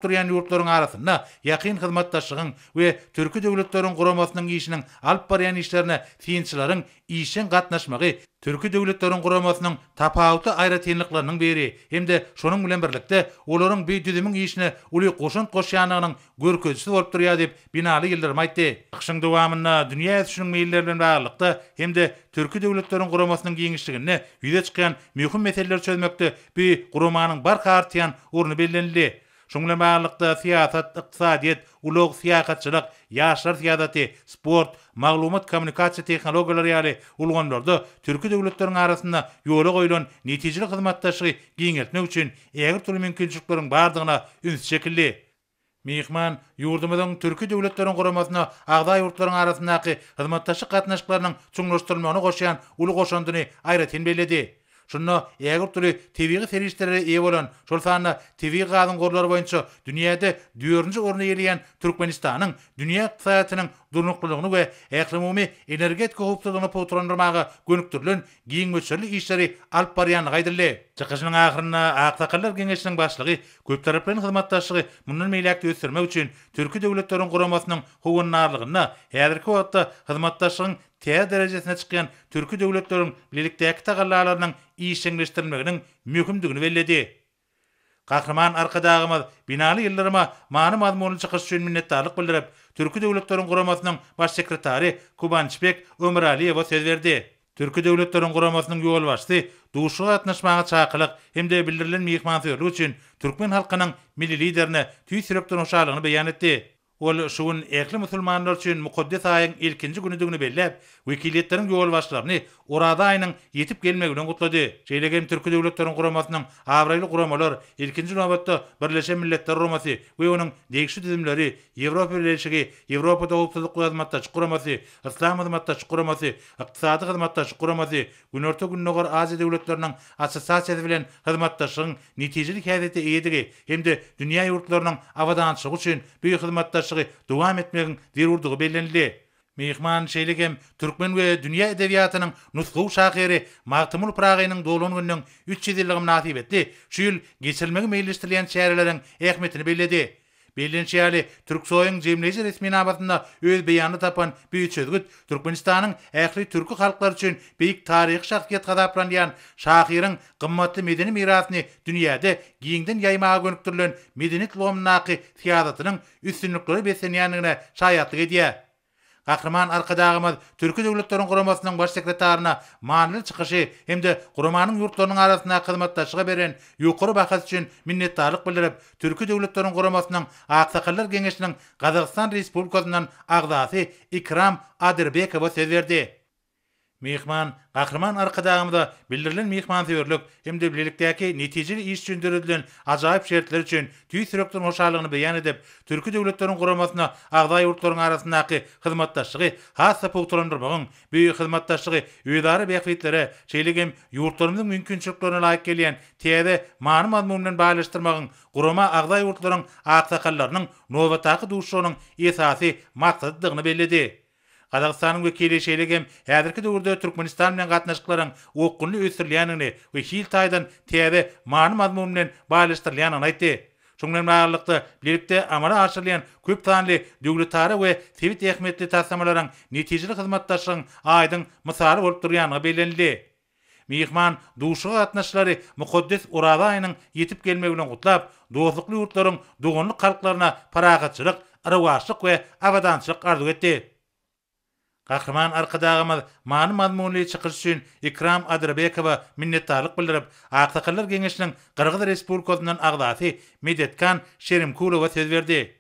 durýan ýurtlaryň arasynda ýakyn hyzmatdaşlygyň we türki döwletleriň guramasynyň işiniň alyp barýan işlerine fiýinçilaryň işin gatnaşmagy türki döwletleriň guramasynyň tapawuty aýratynlyklarynyň biri hemde şonuň bilen birlikde olaryň bir düzümiň işine uly goşun goşýanynyň görkezisi bolup durýar diýip binaly ýyllarym aýtdy. Ýyşyň dowamynda dünýä ýetişiniň meýilleri bilen baglykda hemde türki döwletleriň guramasynyň giňişligine ýüze çykan möhüm meseleler çözmekde bir guramanyň barka artýan urny bellenildi. Şoňla baglanykda siýasat, ykdysadyýet, ulug siýasatçylyk, ýaşlar siýasaty, sport, maglumat kommunikasiýa tehnologiýalary ýaly ulganlarda türki döwletleriň arasynda ýola goýulan netijeli hyzmatdaşlygy giňeltmek üçin ägir türlü mümkinçilikleriň bardygyna üns çekildi. Mehman ýurdumyzyň türki döwletleriň guramasyna agda ýurtlaryň arasyndaky hyzmatdaşlyk gatnaşyklarynyň çuňlaşdyrylmagyna goşýan uly goşandyny aýratyn bellädi. Şunda ägir türlü TV serişleri eýe bolan, şol sanda TV gadyn gorlary boýunça dünýäde 4-nji orny ýerleýän Türkmenistanyň dünýä ykdysadynyň durnuklygyny we äklimi energetik howpsuzlygyny potrandyrmaga gönükdirilen giň göçerli işleri alyp barýanyny gaýdyldy. Çykyşynyň ahyrynda Aksakallar Geňeşiniň başlygy köp taraply hyzmatdaşlygy mundan meýlekde ösdürmek üçin türki döwletleriň guramasynyň howunarlygyna häzirki wagtda hyzmatdaşlygyň täze derejesine çykýan türki döwletleriň birlikdäki tagallalarynyň işleşdirilmeginiň möhümdigini belledi. Kahraman arkadagymyz binaly ýyllarymyza many mazmuny çykyş üçin minnetdarlyk bildirip, türki döwletleriň guramasynyň baş sekretary Kubançbek Ömeraliýew söz berdi. Türki döwletleriň guramasynyň ýol başçysy duşuga gatnaşmaga çakylyk hemde bildirilen mehmançylyk üçin türkmen halkynyň milli liderine tüýsürekden hoşalygyny beýan etdi. Ol şuun äkli musulmanlar üçin mukaddes aýyň ilkinji günüdigini belläp, wekiliýetleriň ýol başlaryny orada aýynyň ýetip gelmegini gutlady. Şeýlegem türki döwletleriň guramasynyň awraýly guramalar ilkinji nowatda Birleşen Milletler Guramasy we onuň degişli düzümleri Ýewropa Birleşigi, Ýewropa Dowlatçylyk hyzmatdaşlyk guramasy, Islam hyzmatdaşlyk guramasy, ykdysady hyzmatdaşlyk guramasy, Günorta Günnäger Aziýa döwletleriniň assosiasiýasy bilen hyzmatdaşlygyň netijeli häzeti eýdigi hemde dünýä ýurtlarynyň awadançylygy üçin büýük hyzmatdaşlygy dowam etmegiň zerurdygy bellenildi. Mehman şeýlegem türkmen we dünýä edebiýatynyň nusgu şahyry Magtymul Pragynyň dolanynyň 300 ýyllygy nasip etdi. Şu ýyl geçirilmegi meýilleşdirilýän şäherleriň ähmetini belledi. Bellenşýäli Türksoýyň jemleýici resmi nabatynda öz beýany tapan büyük çözgüt Türkmenistanyň ähli türkü halklary üçin beýik taryhy şahsiýet gadaplanýan şahyryň gymmatly medeni mirasyny dünýäde giňden ýaymaga gönükdirilen medeniyet lomnaky siýasatynyň üstünlikleri besenýänligine şaýatlyk edýär. Kahraman arkadagymyz türki döwletleriň guramasynyň baş sekretaryna manyly çykyşy hemde guramanyň ýurtlarynyň arasynda hyzmatdaşlyga beren ýokary bahas üçin minnetdarlyk bildirip, türki döwletleriň guramasynyň Aksakallar Geňeşiniň Gazakystan Respublikasyndan agdasy Ikram Adirbekow söz berdi. Mehman Kahraman arkadagymyza bildirilen mehmansewerlik hemde birlikdäki netijeli iş üçin ajaýyp şertler üçin tüýsürekden hoşalygyny beýan edip, türki döwletleriň guramasyna agda ýurtlaryň arasyndaky hyzmatdaşlygy hassa pogtrandyrmagyň büýük hyzmatdaşlygy öýdary beýiklere şeýlegem ýurtlarymyzyň mümkinçiliklerine laýyk gelýän täze many mazmunyny baýlaşdyrmagyň gurama agda ýurtlaryň aksakallarnyň nowataky duşunyň esasy maksadydygyny belledi. Gazakystanyň wekili şeýlegem häzirki döwürde Türkmenistan bilen gatnaşyklaryň okgunly ösdirilýänini we hil taýdan täze many mazmun bilen baýlaşdyrylýanyny aýtdy. Şoňdan baglykda birlikde amala aşyrylýan köp sanly döwletlere we sewit ähmetli tassamaryň netijeli hyzmatdaşlygyň aýdyň mysaly bolup durýanyny bellenildi. Mehman duşuga gatnaşlary mukaddes urada aýynyň ýetip gelmegi bilen gutlap, dostlukly ýurtlaryň dogonly halklaryna paragatçylyk, arwaçlyk we awadançylyk arzu etdi. Kahraman arkadagymyz many mazmunly çykyş üçin Ikram Adirbekowa minnetdarlyk bildirip, Aksakallar Geňeşiniň Kyrgyz Respublikasyndan agdasy Medetkan Şerimkulowa söz berdi.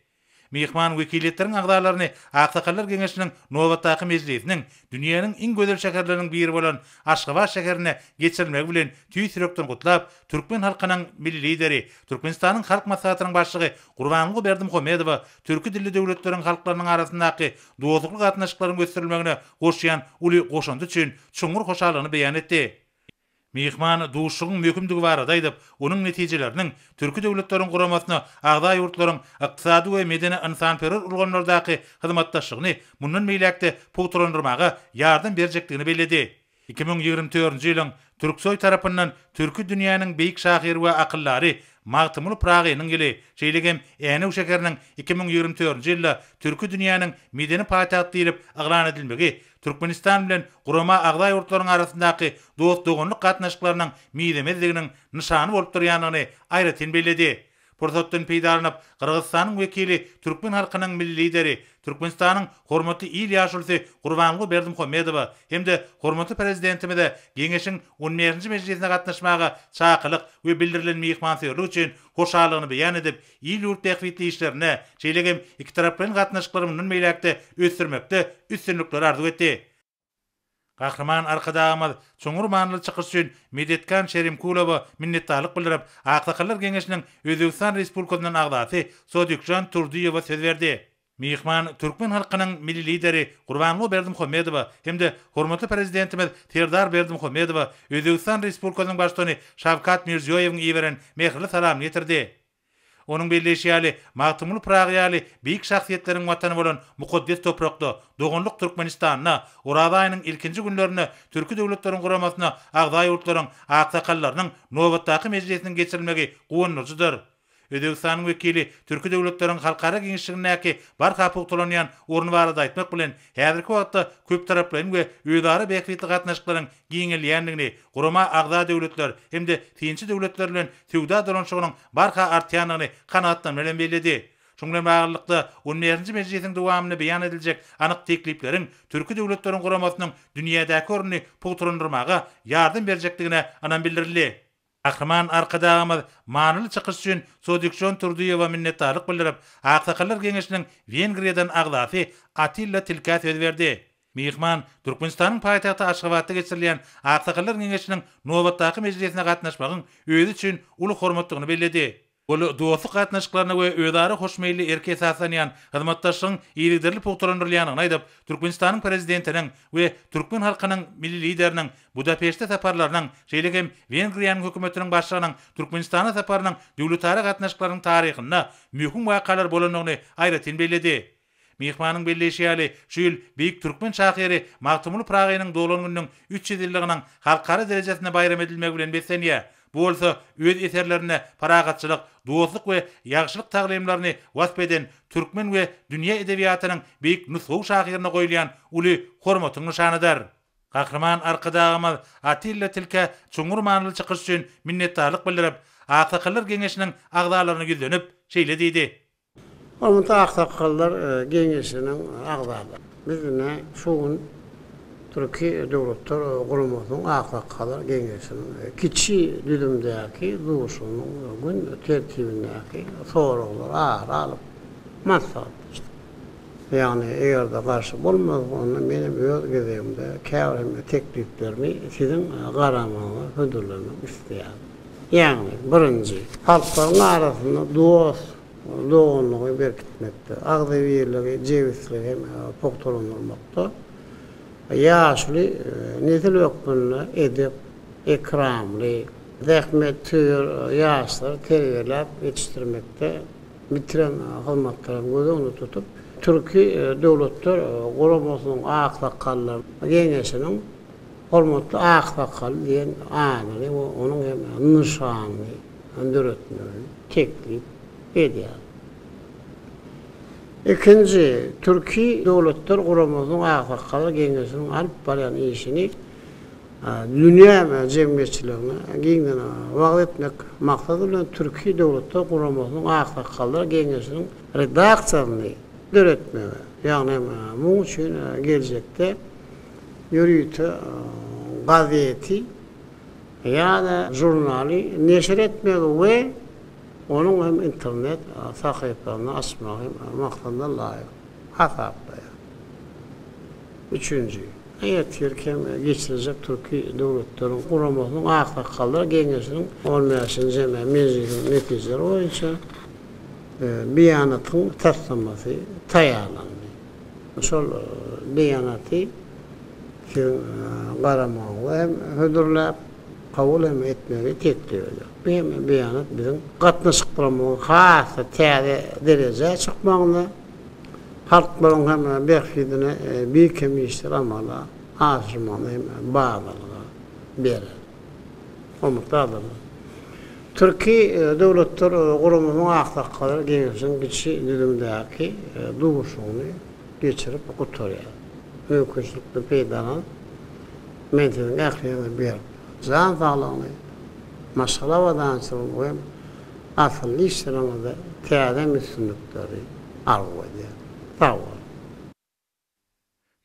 Mehman wekiliýetleriň agdalaryny Aksakallar Geňeşiniň nowatdaky mejlisiniň dünýäniň iň gözel şäherleriniň biri bolan Aşgabat şäherine geçirilmegi bilen tüýsürekden gutlap, türkmen halkynyň milli lideri, Türkmenistanyň halk maslahatynyň başlygy Gurbanyň Berdimuhammedowa türki dilli döwletleriň halklarynyň arasyndaky dostluk gatnaşyklaryň gösterilmegine goşýan uly goşandy üçin çuňur hoşalygyny beýan etdi. Mehman duşugyň möhümdigi barada aýdyp, onuň netijeleriniň türki döwletleriň guramasyna agda ýurtlaryň ykdysady we medeni insanperwer ulganlardaky hyzmatdaşlygyny mundan meýlekde pogtrandyrmaga ýardam berjekdigini belledi. 2024-nji ýylyň Türksoy tarapyndan türki dünýäniň beýik şahyry we akyllary Magtymyl Pragynyň gili, şeýlegem Änew şekeriniň 2024-nji ýylda türki dünýäniň medeni paýtagty diýilip aglan edilmegi, Türkmenistan bilen gurama agday ýurtlaryň arasyndaky dost-doganlyk gatnaşyklarynyň miýdemezliginiň nyşany bolup durýanyny aýratyn bellädi. Pursatdan peýdalanyp Kyrgyzstanyň wekili Türkmen halkynyň milli lideri, Türkmenistanyň hormatly il ýaşulsy Gurbanly Berdimuhammedow hemde hormatly prezidentimiz Geňeşiň 11-nji mejlisine gatnaşmaga çakylyk we bildirilen mehmançylyk üçin hoşallygyny beýan edip, il ýurt tähwitli işlerine, şeýlegem iki taraplaryň gatnaşyklaryny meýlekde ösdürmekde üstünlikler arzu etdi. Kahraman arkadaşymyz çoňur manly çykyş üçin Medetkan Şerimkulowa minnetdarlyk bildirip, Aksakallar Geňeşiniň Özbekistan Respublikasynyň agdasy Sodykjan Turdiýewa söz berdi. Mehman Türkmen halkynyň milli lideri Gurbanly Berdimuhammedow hemde hormatly prezidentimiz Serdar Berdimuhammedow Özbekistan Respublikasynyň başçyny Şawkat Mirziýoýewiň ýeberen mehirli salam ýetirdi. Onun belleşýäli Magtymyl Pragyýaly beýik şahsiýetleriň watany bolan mukaddes toprakda doganlyk Türkmenistanyna Oraz aýynyň ilkinji günlerine türki döwletleriň guramasyna agday ýurtlaryň aksakallarnyň nowatdaky mejlisiniň geçirilmegi gowunlyjydyr. Özbekistanyň wekili türki döwletleriň halkara giňişligindäki barka hukuklanýan orny barada aýtmak bilen häzirki wagtda köp taraplaryň we öýdary beýiklikli gatnaşyklaryň giňilýändigini, gurama agda döwletler hemde tinçi döwletler bilen söwda dolanşygynyň barka artýanyny kanagatdan bilen bellädi. Şoňdan baglanykda 11-nji mejlisiň dowamyny beýan ediljek anyk teklipleriň türki döwletleriň guramasynyň dünýädäki orny puturandyrmaga ýardym berjekdigine anan bildirildi. Kahraman arkadaşymyz manyly çykyş üçin Sodykjan Turdiýewa minnetdarlyk bildirip, Aksakallar Geňeşiniň Wengriýadan agdasy Atilla Tilka söz berdi. Mehman Türkmenistanyň paýtagty Aşgabatda geçirilýän Aksakallar Geňeşiniň nowatdaky mejlisine gatnaşmagyň özü üçin uly hormatlygyny belledi. Ol dostluk gatnaşyklaryna we öýdary hoşmeýli erke esaslanýan hyzmatdaşlygyň ýygyderli puturandyrylýanyny aýdyp, Türkmenistanyň prezidentiniň we türkmen halkynyň milli lideriniň Budapeşte saparlarynyň, şeýlegem Wengriýanyň hökümetiniň başçylygynyň Türkmenistana saparynyň döwletara gatnaşyklarynyň taryhyna mühim wakalar bolanyny aýratyn bellädi. Mehmanyň belleşýäli şu ýyl beýik türkmen şahyry Magtymyl Pragynyň dolan gününiň 300 ýyllygynyň halkara derejesine bayram edilmegi bilen besenýär. Bu bolsa öz eserlerine paragatçylyk, dostluk we ýagşylyk taglimlaryny wasp eden türkmen we dünýä edebiýatynyň beýik nusuk şahyryna goýulan uly hormatyň nyşanydyr. Kahraman arkadaşymyz Atilla Tilka çoňur manly çykyş üçin minnetdarlyk bildirip, Aksakallar Geňeşiniň agdalaryny güzlenip şeýle diýdi. Hormatly Aksakallar Geňeşiniň agdalary. Bizne şu gün Türkiýe döwletler guramasynyň Aksakallar Geňeşiniň kiçi düdümdäki duşunyň gün tertibindäki soraglar ağır alyp maslahat. Yani eğer de karşı bolmaz, onu benim öz gezegimde käwreme tekliflerimi sizin garamanıza hödürlemek isteýär. Yani birinji, halklaryň arasynda doganlygy berkitmekde, agdaýyligi, jewisligi poktorlanmakda, ýaşly, netil ökmenli edip, ekramly, zähmet tüýür ýaşlary terbiýelep ýetişdirmekde bitiren hyzmatlaryny gözüňde tutup, Türki döwletler guramasynyň aksakallar Geňeşiniň hormatly aksakal diýen anyny we onuň hem nyşany öndüretmegi teklip edýär. Ikinji, Türki döwletler guramasynyň aksakal Geňeşiniň alyp barýan işini dünýä jemgyýetçiligine giňden wagt etmek maksady bilen Türki döwletler guramasynyň aksakallar Geňeşiniň redaksiýasyny öğretmeme. Yani bu için gelecekte yürüyüşü, gazeti ya da jurnali neşr etmeli ve onun hem internet sayfalarını açmayı maksadına layık. Hasapta. Üçüncü, Türkiye geçirecek Türkiye devletlerinin kuramasının aksakalları Geňeşiniň olmayan cem'e meclisin neticeleri boyunca beýanatın taslamasy taýýarlandy. Şol beýanaty garamagy hem hödürläp kabul etmegi teklip edildi. Bu beýanat biziň gatnaşyklaryň has täze derejä çykmagyny, halklaryň hem beýikligine beýik kemişler amala asyrmagy hem baglygy berer. O muqtada Türkiye devletler kurumunyň aksakları Geňeşiň kiçi düzümdäki duguşuny geçirip gutarýar. Mümkinçilikli peýdalan mentiň ähliýine berip jan saglygyny maşala wadançylygy asly işlerimde täze üstünlükleri alýar. Sağ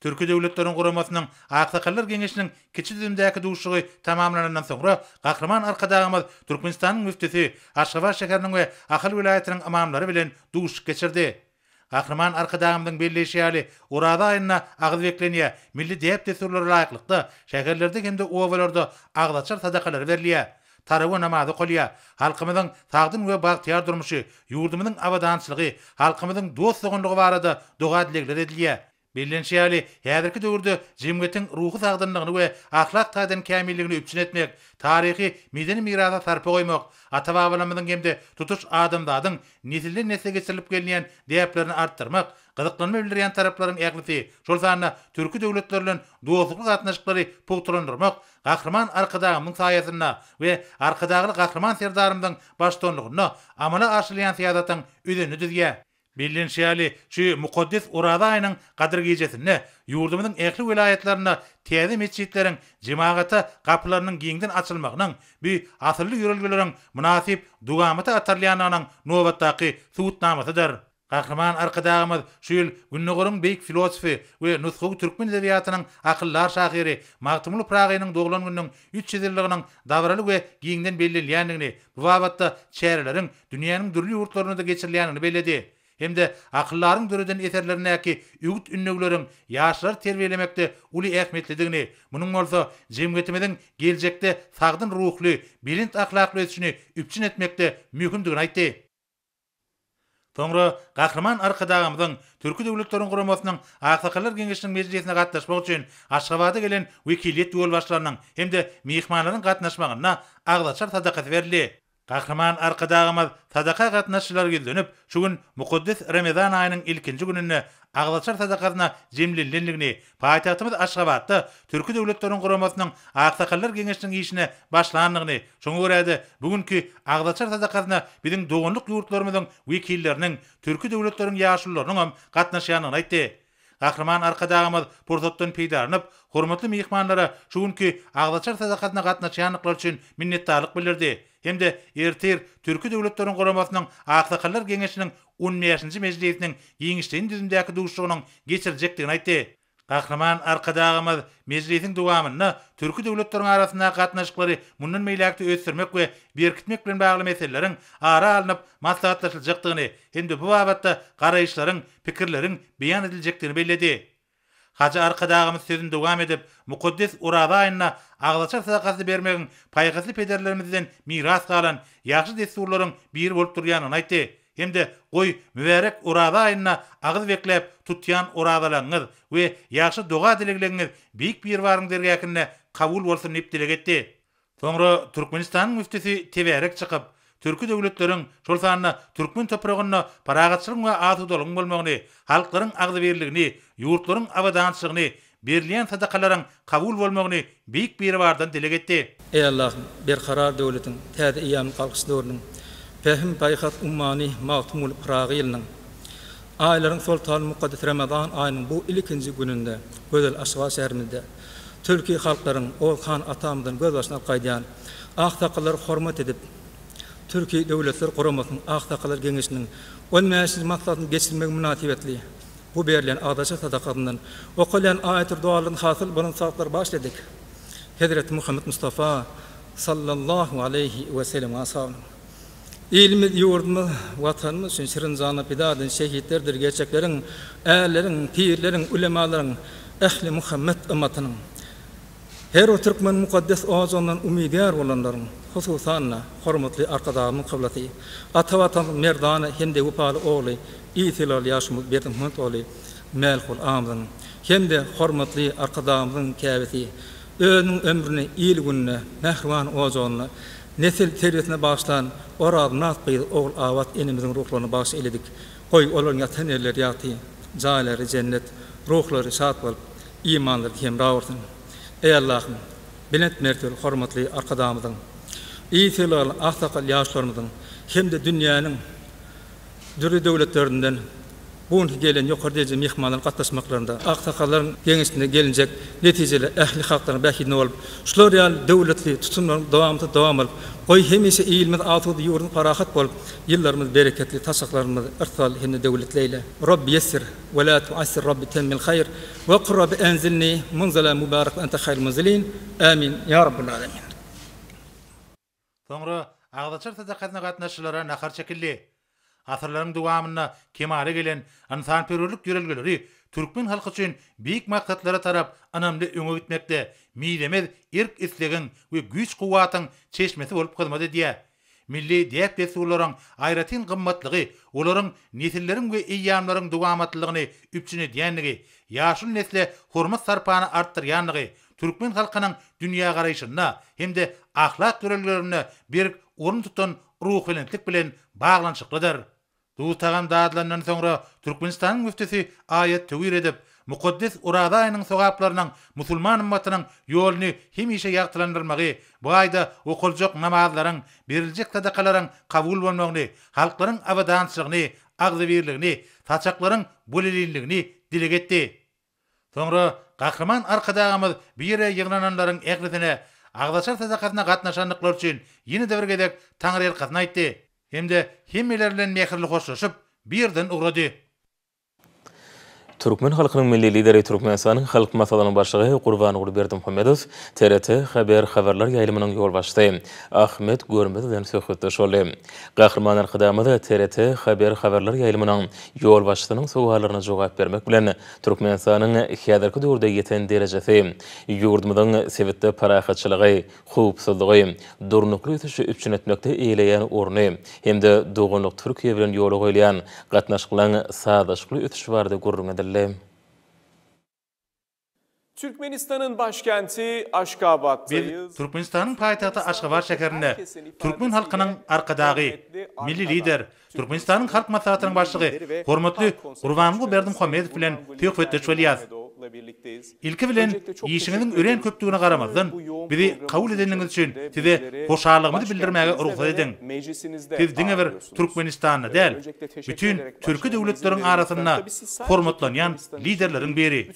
Türkiýe Döwletleriň Guramasynyň Aksakallar Geňeşiniň kiçi düzümdäki duguşugy tamamlanandan soňra Gahrman arkadagymyz Türkmenistanyň müftisi Aşgabat şäheriniň we Ahal vilayetiniň imamlary bilen duguş geçirdi. Gahrman arkadagymyň belleşýäli urada aýyna agyz beklenýär. Milli dep desurlary laýyklykda şäherlerde hemde owalarda agdaçar sadakalary berilýär. Tarawa namazy qolýar. Halkymyzyň sagdyn we bagtyar durmuşy, ýurdumyzyň awadançylygy, halkymyzyň dostlugynyňy barada duga dilekler edilýär. Bellenşýäli häzirki döwürde jemgyýetiň ruhy sagdynlygyny we ahlak taýdan kämilligini üpçün etmek, taryhy medeni mirasa sarpa goýmak, ata-babalarymyzyň hemde tutuş adamdadyň nesilden nesle geçirilip gelýän däplerini artdyrmak, gyzyklanma bildirýän taraplaryň äglisi, şol sanyna türki döwletleri bilen dostluk gatnaşyklary pogturandyrmak, Gahrman arkadagymyň saýasynda we arkadagyly Gahrman serdarymyň başçylygyna amala aşylýan syýasatyň üzeni düzýär. Bellenşýäli şu mukaddes urada aýynyň gadyr gecesinde ýurdumyzyň ähli vilayetlerinde täze mesçitleriň jemaata gapylarynyň giňden açylmagynyň bir asly ýörelgeleriň münasip dugamata atarlýanynyň nobatdaky suwutnamasydyr. Gahrman arkadagymyz şu ýyl günnägörüň beýik filosofy we nusxy türkmen edebiýatynyň akyllar şahyry Magtymul Pragynyň doglan günüň 3 ýyllygynyň dawraly we giňden bellenýändigini, bu wagtda çäreleriň dünýäniň dürli ýurtlaryna da geçirilýänini belledi. Hemde akyllaryň döreden eserlerindäki ügüt ünnügleriň ýaşlar terbiýelemekde uly ähmetlidigini, munyň bolsa jemgyýetimiziň geljekde sagdyn ruhly, bilint ahlakly ösüşini üpçün etmekde möhümdigini aýtdy. Soňra Gahrman arkadagymyzyň Türki Döwletleriň Guramasynyň Aksakallar Geňeşiniň mejlisine gatnaşmak üçin Aşgabatda gelen wekiliyet ýolbaşçylarynyň hemde mehmanlaryň gatnaşmagyna agdaçar sadakat berildi. Gahrman arkadagymyz sadaka gatnaşçylar geldenip, şu gün mukaddes Ramazan aýynyň ilkinji gününde agdaçar sadakatyna jemlenlendigini, paýtagtymyz Aşgabatda Türki Döwletleriň Guramasynyň Aksakallar Geňeşiniň işine başlandygyny, şoňa görä bugünkü agdaçar sadakatyna biziň doganlyk ýurtlarymyzyň wekilleriniň, Türki Döwletleriň ýaşullarynyň hem gatnaşýanyny aýtdy. Gahrman arkadagymyz pursatdan peýdarlanyp, hormatly mehmanlara şu günkü agdaçar sadakatyna gatnaşýanlyklar üçin minnetdarlyk bildirdi. Hemde ertir Türki Döwletleriň Guramasynyň Aksakallar Geňeşiniň 15-nji mejlisiniň ýeňişden düzümdäki duguşugynyň geçirijekdigini aýtdy. Gahrman arkadagymyz mejlisiň dowamyny Türki döwletleriň arasynda gatnaşyklary mundan meýläkde ösdürmek we berkitmek bilen bagly meseleleriň ara alınıp maslahatlaşyljakdygyny, hemde bu wagtda garaýşlaryň, pikirleriň beýan ediljekdigini belledi. Hacı arkadagymyz sözüni dowam edip, mukaddes urada aýyna agdaçar sadakasy bermegiň paýgasy pederlerimizden miras galan ýaşy desurlaryň biri bolup durýanyny aýtdy. Hemde goý mübarek urada aýyna agyz beklep tutýan uradalaryňyz we ýaşy doga dilegleriniz beýik bir waryň dergäkinde kabul bolsun diýip dileg etdi. Soňra Türkmenistanyň müftisi teberek çykyp, Türki döwletleriň şol sanyna türkmen topragyna paragatçylyk we atudalyk bolmagyny, halklaryň agzybirligini, ýurtlaryň awadançylygyny, berilýän sadakalaryň kabul bolmagyny beýik bir wardan dileg etdi. Ey Allah, berkarar döwletiň täze ýam galkys döwrüniň Fehim Bayhat Ummani Magtymul Pragylynyň aýlaryň sultan mukaddes Ramazan aýynyň bu ilkinji gününde gözel Aşgabat şäherimizde Türkiýe halklaryň Olkan atamydan göz başyna gaýdan aksakallary hormat edip Türkiýe Döwletleri Guramasynyň Aksakallar Geňeşiniň 15-nji maksadyny geçirmek münasibetli bu berilen agdaçar sadakatyndan okulan aýetler dualaryň hasyl bolan saatlar başladyk. Hazrat Muhammed Mustafa sallallahu aleyhi ve sellem ashabı İlmi ýurdumyz, watanymyz üçin şirin jana pida eden şehitlerdir gerçeklerin, älerin, pirlerin, ulemalaryň, ähli Muhammed ümmatynyň. Her o Türkmen mukaddes ozondan umidýar bolanlaryň, hususan hormatly arkadagymyň kyblaty, ata watan merdany hemde upaly ogly, ýetilal ýaşymyz Berdimuhammed oly, Melhul amyň, hemde hormatly arkadagymyň käbeti, özüniň ömrüni ýyl gününe, Mährwan ozonyna nesil terbiýetine başlan orad natqy ogl awat enimiziň ruhlaryna baş eledik. Goý olaryň ýatan erler ýaty, jaýlary cennet, ruhlary şat bolup, imanlary hem rawurtyn. Ey Allah'ım, bilet mertebeli hormatly arkadamyzyň İtilar ahtakal yaşlarımızın hem de dünyanın dürü devletlerinden bugünkü gelen yukarı derece mihmanların katlaşmaklarında ahtakalların genişliğinde gelinecek neticeli ehli halkların belki ne olup şular yani devletli tutumların devam alıp koy hemisi eğilmez atıdı yurdun parahat bolup yıllarımız bereketli tasaklarımız ırtal henne devletleyle Rabbi yessir ve la tuassir Rabbi temmil hayr ve kur Rabbi enzilni munzala mübarek ve ente hayr munzilin amin ya Rabbul alemin. Sonra Ağdaçar tadaqatına qatnaşçılara nahar çekildi. Asırların duvamına kemale gelen insanperverlik yörelgeleri Türkmen halkı üçün büyük maksatlara tarap anamlı öňe gitmekde, midemez irk islegen ve güç kuwatın çeşmesi olup kılmadı diye. Milli deyip desulların ayratin gımmatlığı, olарын nesillerin ve eyyamların duvamatlygyny üpçüne diýenligi, yaşıl nesle hormat sarpany arttyrýanlygy, Türkmen halkynyň dünýä garaýşyna hemde ahlak görelgelerine bir orun tutan ruhlenlik bilen baglanşyklydyr. Bu tagam dağıdılandan sonra Türkmenistan'ın müftisi ayet tevir edip, mukaddes uradayının soğaplarının musulman ümmetinin yolunu hemişe yaktılandırmağı, bu ayda okulcuk namazların, berilecek sadakaların kabul olmağını, halkların abadansızlığını, ağzıverliğini, saçakların böleliğini dile getdi. Sonra kahraman arkadağımız bir yere yığınananların eklisine, Ağdaçar sadakatına katnaşanlıklar için yeni devir gedek Tanrı elkasına aytdi. Hem de hemmelerle mehirli hoşlaşıp birden uğradı. Türkmen halkynyň milli lideri Türkmenistanyň halk masalalarının başlygy Gurbany Berdimuhammedow TRT haberler ýaýlymynyň ýol başçysy Ahmet Görmez bilen söhbetdeş boldy. Gahrman arkadamyda TRT haberler ýaýlymynyň ýol başçysynyň sowallaryna jogap bermek bilen Türkmenistanyň häzirki döwürde ýeten derejesi, ýurdumyzyň sebetde parahatçylygy, howpsuzlygy, durnukly ötüşi üpçün etmekde eýleýän orny hemde dogunluk Türkiýe bilen ýola goýulýan gatnaşyklaryň sadaşly ötüşi barada gurrun Türkmenistan'ın başkenti Aşgabat'tayız. Türkmenistan'ın payitahtı Aşgabat şekerinde Türkmen halkının arkadağı, milli lider, Türkmenistan'ın halk maslahatynyň başlygy, hormatly Gurbany Berdimuhammedow bilen töhfetdeş bolýar. İlki bilen işiňiziň ören köpdügine garamazdan bizi kabul edeniňiz üçin size hoşallygymyzy bildirmäge ruhsat ediň. Siz diňe bir Türkmenistanyň däl, bütün türkü döwletleriň arasynda hormatlanýan liderleriň biri.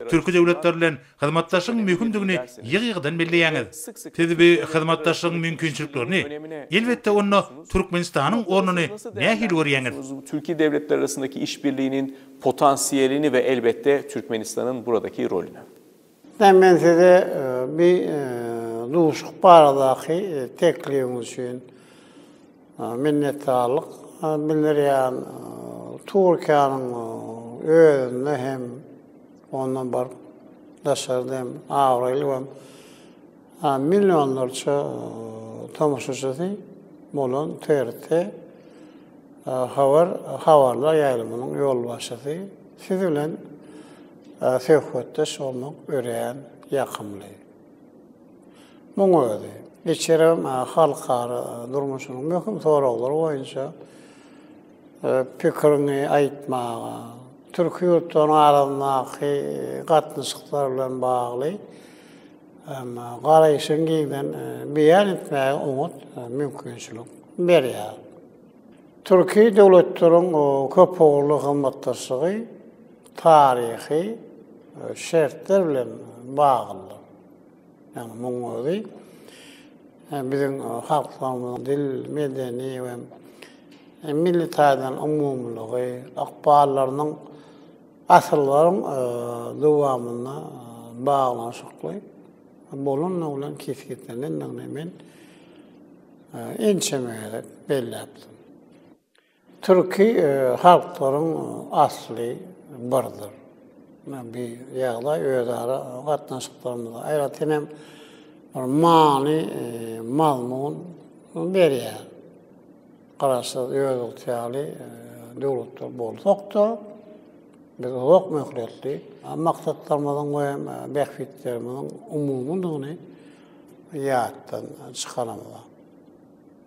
Türkü döwletleri bilen hyzmatlaşyň mümkindigini ýygydan belleýäňiz. Siz bu hyzmatlaşyň mümkinçiliklerini elbetde onu Türkmenistanyň ornuny nähil görýäňiz. Türkiye devletleri arasındaki işbirliğinin potansiyelini ve elbette Türkmenistan'ın buradaki rolünü. Ben size bir duşuk baradaki teklifiniz için minnettarlyk bildirýän Türkiýanyň özünde hem ondan bar daşardım Avrasya hem milyonlarca tamaşaçy bolan TRT habarlar ýaýlymynyň ýol başçysy siz bilen söhbetdeş bolmak ören ýakymly. Muňa özi geçerem halkara durmuşynyň möhüm soraglary boýunça pikirini aýtmaga, türk ýurtlaryň arasyndaky gatnaşyklar bilen bagly garaýşyň giňden beýan etmäge umut mümkinçilik berýär. Türkiye devletlerinin köpüğlü hımmatlaşığı tarihi şertler bilen bağlı. Yani muňa bizim halklarımızın dil, medeni ve milli taýdan umumlygy, akbarlarynyň asyllaryň dowamyna baglanşykly bolan bilen kesgitlenenden men ençemeýär belläpdim. Türkiye halkların asli bardır. Bir ýagdaý özara gatnaşyklarymyzda aýratynam many mazmun berýär. Garaşy özüň täli döwletler bolsakda biz hok möhletli maksatlarymyzyň we behfitlerimizin umumyny ýatdan çykaramyz.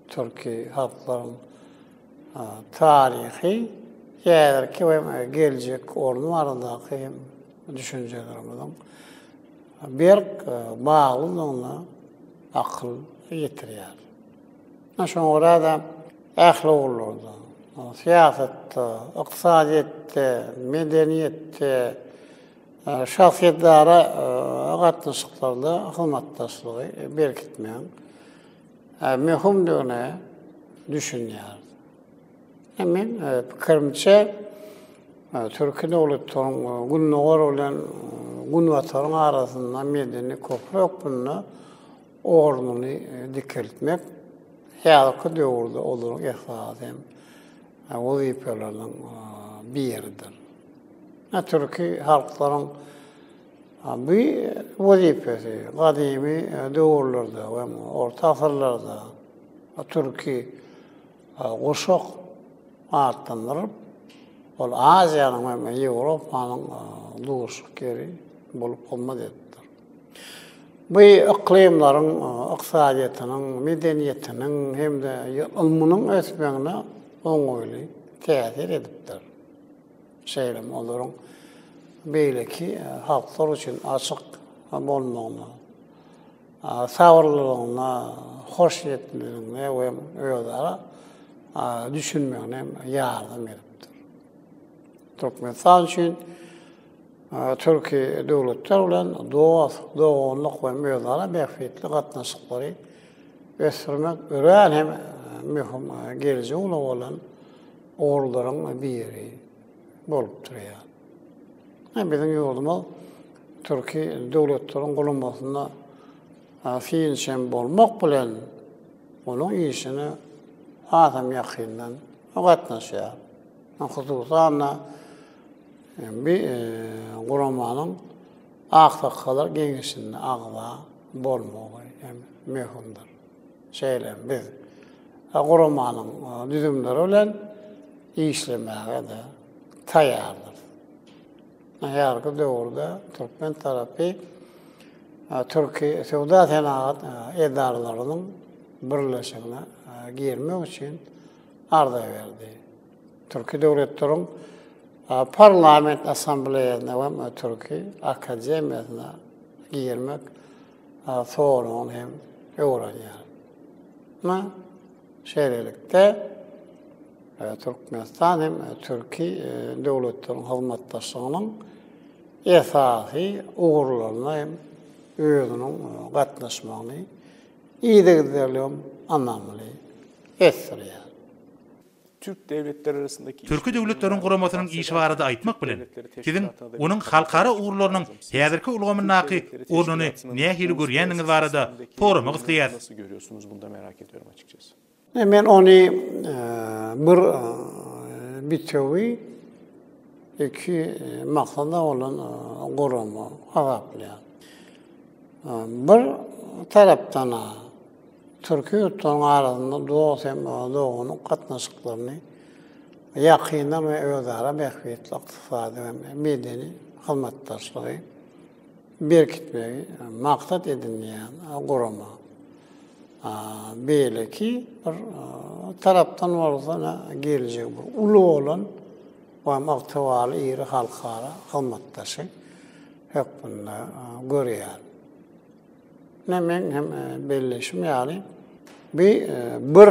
Türkiye halkların tarihi ýerki we geljek ornu arasyndaky düşünjelerimizin bir baglylygyna akyl ýetirýär. Şoňra da ähli bolurdy. Siyasatda, iqtisadiyetde, medeniyetde, şahsiýetlara gatnaşyklarda hyzmatdaşlygy berkitmeýän möhümdigine düşünýär. Men pikirimçe Türkiýe dowlatynyň günnäger bilen günwataryň arasynda medeni köprek bunny ornuny dikiltmek häzirki döwürde olaryň esasy wazifeleriň biridir. Türkiýe halklaryň bu wazifesi gadymy döwürlerde we orta asyrlarda Türkiýe goşak artdyryp ol Aziýanyň we Ýewropanyň duşgary bolup bolmady. Bu iklimlaryň, iqtisadiýetynyň, medeniýetiniň hemde ilminiň ösmeňine oňoýly täsir edipdir. Şeýlem olaryň beýleki halklar üçin açyk bolmagyna, sagyrlygyna, hoşnetligine we öýdara düşünmeýän ýardam edipdir. Türkmenistan üçin Türkiýe döwletleri bilen doganlyk we öýdara bähfetli gatnaşyklary ösürmek ören hem mühim geljek bolan orlaryň biri bolup durýar. Biziň ýurdumyz Türkiýe döwletleriniň gulanmasynda fiilçen bolmak bilen onuň işini adam ýakyndan gatnaşýar. Hususan bir guramanyň aksakalar geňişinde agza bolmagy möhümdir. Şeýle biz guramanyň düzümleri bilen işlemäge de taýýardyr. Häzirki döwürde Türkmen tarapy Türkiýe Sowda Senagat edaralarynyň birleşigine girmek üçin arda berdi. Türkiýe döwletleriň parlament assambleýasyna we Türkiýe akademiýasyna girmek soruň hem öwrenýär. Şeýlelikde Türkmenistan hem Türkiýe döwletleriň hyzmatdaşlygynyň esasy ugurlaryna hem özüniň gatnaşmagyny iýdigizlerligim anlamly esirýär. Türk devletleri arasındaki Türkü döwletleriň guramasynyň işi barada aýtmak bilen siziň onuň halkara ugurlarynyň häzirki ulgamynaky ornuny nähili görýäniňiz barada soramak isleýär. nasıl görüyorsunuz, bunu da merak ediyorum açıkçası. Men onu bir bitewi iki maksada olan gurama agaplaýar. Bir tarapdan Türkiýe utaň arasynda dost hem doganyň gatnaşyklaryny ýakyndan we özara bähfetli ykdysady we medeni hyzmatdaşlygy berkitmegi maksat edilýän gurama. Beýleki bir tarapdan bolsa geljek bir uly bolan we maktawaly ýeri halkara hyzmatdaşy hökmünde görýär. Men hem belleşim ýaly bir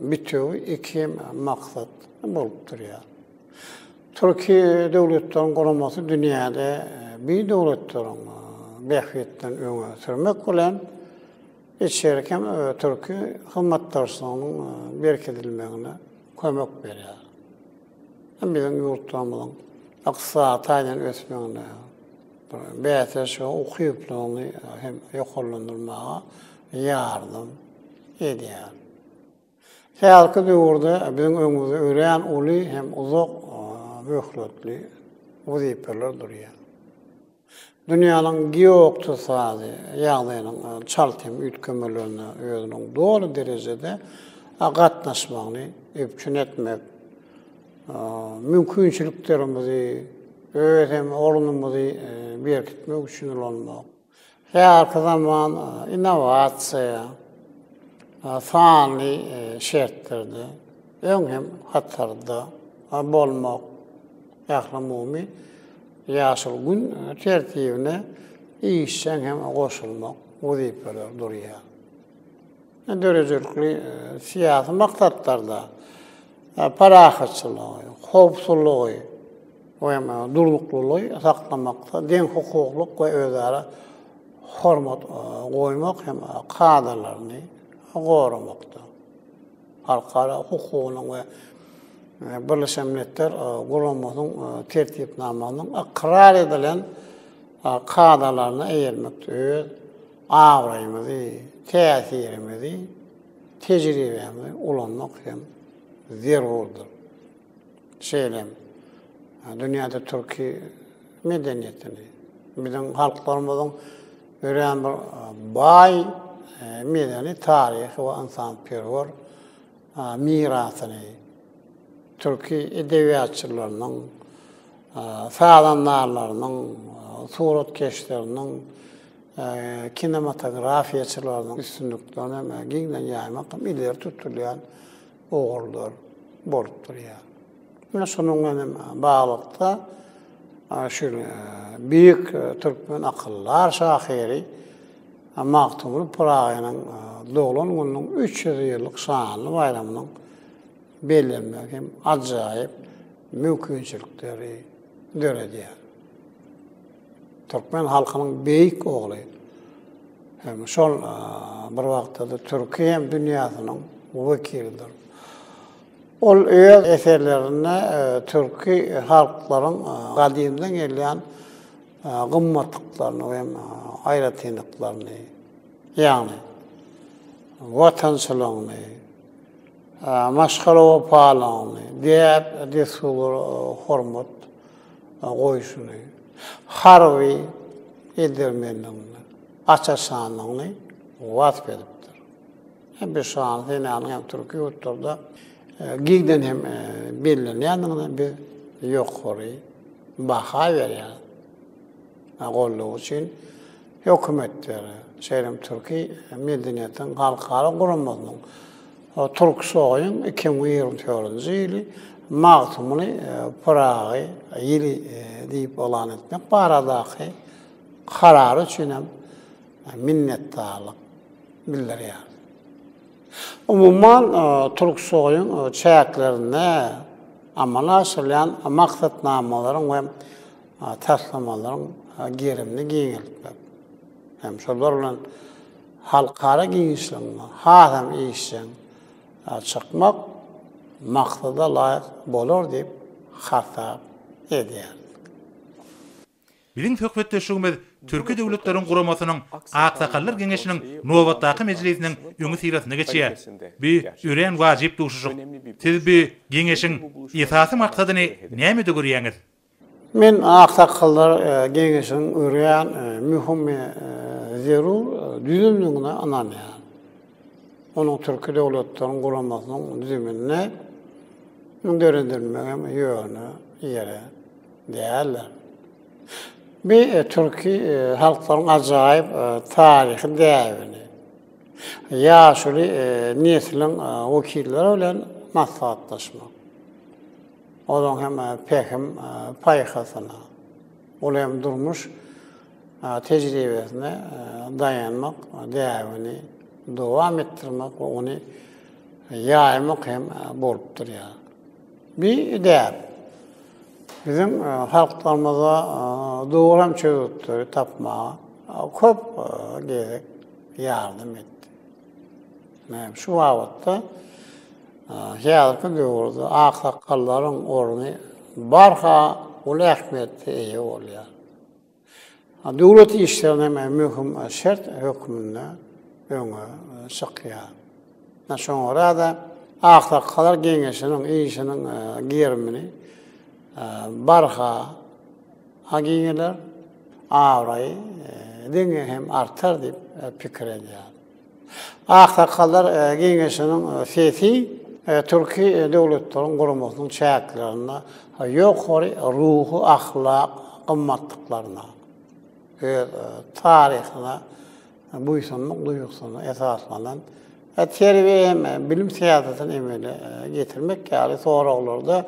bitew iki maksat bolup durýar. Türkiýe döwletleriň guramasy dünýäde bir döwletleriň bähfetden öňe sürmek bilen içerkem Türkiýe hyzmatdaşlygynyň berkitilmegine kömek berýär. Biziň ýurtlarymyzyň ykdysadyň ösmegine bätäş we ukyplygyny hem ýokallandyrmaga ýardam edýär. Häzirki döwürde biziň öňümizde ören uly hem uzak möhletli wazifeler durýar. Dünýäniň geooktasady ýagdaýynyň çaltym üýtgemelerine özüniň dogry derejede gatnaşmagyny öpkün etmek, mümkinçiliklerimizi hem ornumuzy berkitmek üçin ulanmak. Häzirki zaman innovasiýa sany şertlerde öň hem hatarda bolmak ýaklamumy ýaşyl gün tertibine işçen hem goşulmak wazifeler durýar. dörejlikli siyasi maksatlarda parahatçılığı, hopsuzluğu ve durlukluluğu saklamakta, den hukukluk ve özara hormat koymak hem kadrlarını korumakta. Halkara hukukunun ve Birleşmiş Milletler Kurulumunun tertipnamanın ikrar edilen kadrlarına eğilmekte. Öz avrayımızı, tesirimizi, tecrübemizi ulanmak hem zerurdur. Dünyada Türkiye medeniyetini, bizim halklarımızın ören bir bay medeni tarihi ve insanperver mirasını, Türkiye edebiyatçılarının, sağlamlarlarının, suratkeşlerinin, kinematografiyaçılarının üstünlüklerini giyilen yaymak ileri tutulayan oğuldur, boruptur ya. Şunun bağlıkta büyük Türkmen akıllar şahiri Maktumul Pırağı'nın doğulan günün 300 yıllık şanlı bayramının belirlenmek hem acayip mümkünçülükleri dörediyor. Türkmen halkının büyük oğlu. Hem şol bir vaxtada Türkiye hem dünyasının vekilidir. Ol öz eserlerine Türkiye halkların kadimden gelen kımmatlıklarını ve ayratinliklerini, yani vatançılığını, maşkara ve pahalığını, deyip desulur hormat koyuşunu, harbi edirmenliğini, açaşanlığını vasf ediptir. Hem bir şan, hem Türkiye yurtlarda giyden hem belirlenenliğine bir yukarı baha veriyor. Golluğu için hükümetleri, Türkiye medeniyetin halkara kurulmasının Türk soğuyun 2024 yılı Maktumunu Pırağı yılı deyip olan etmek baradaki kararı için minnettarlık bildiriyor. Umuman Türk çayaklarına amalaşılan maksatnamaların ve taslamaların gerimini giyinilmek. Hem şolarla halkara giyinişlerine, hatam işten çıkmak maksada layık bolur deyip harta ediyor. Birin söhbetleşigimiz Türkiye Devletlerin Guramasının Aksakallar Geňeşiniň Nobatdaky mejlisiniň öňü sirasyna geçýär. Bir üren wajyp duşuşyk. Siz bir geňeşiň esasy maksadyny näme-de görýäňiz? Men Aksakallar Geňeşiniň üren mühim zerur düzümlüğüne ananýar. Onun Türkiye Devletlerin Guramasının düzümine dörendirmegem ýöne ýere däller. Bir Türkiye halkların acayip tarihi değerini, yaşlı neslin vekilleri ile maslahatlaşmak. Onun hem pehim payhasına, hem durmuş tecrübesine dayanmak, değerini devam ettirmek ve onu yaymak hem bolupdur ya. Bir değer. Bizim halklarımıza doğru çözütleri tapmağa köp gerek yardım etti. Şu vakitte şehirde doğrudu aksakalların orunu barha ulu ehmeti iyi oluyor. Devlet işlerine mühim şart hükmünde öňe çıkýar. Sonra da aksakallar geňeşiniň işiniň gerimini barha hagigeler avrayı denge hem artar deyip pikir ediyor. Aksakallar geňeşiniň sesi Türkiye Devletlerin Guramasının çayaklarına yukarı ruhu, ahlak, kımmatlıklarına, tarihine, buysunluk, duyuksuna esaslanan terbiye bilim siyasetini emeli getirmek yani sonra olur da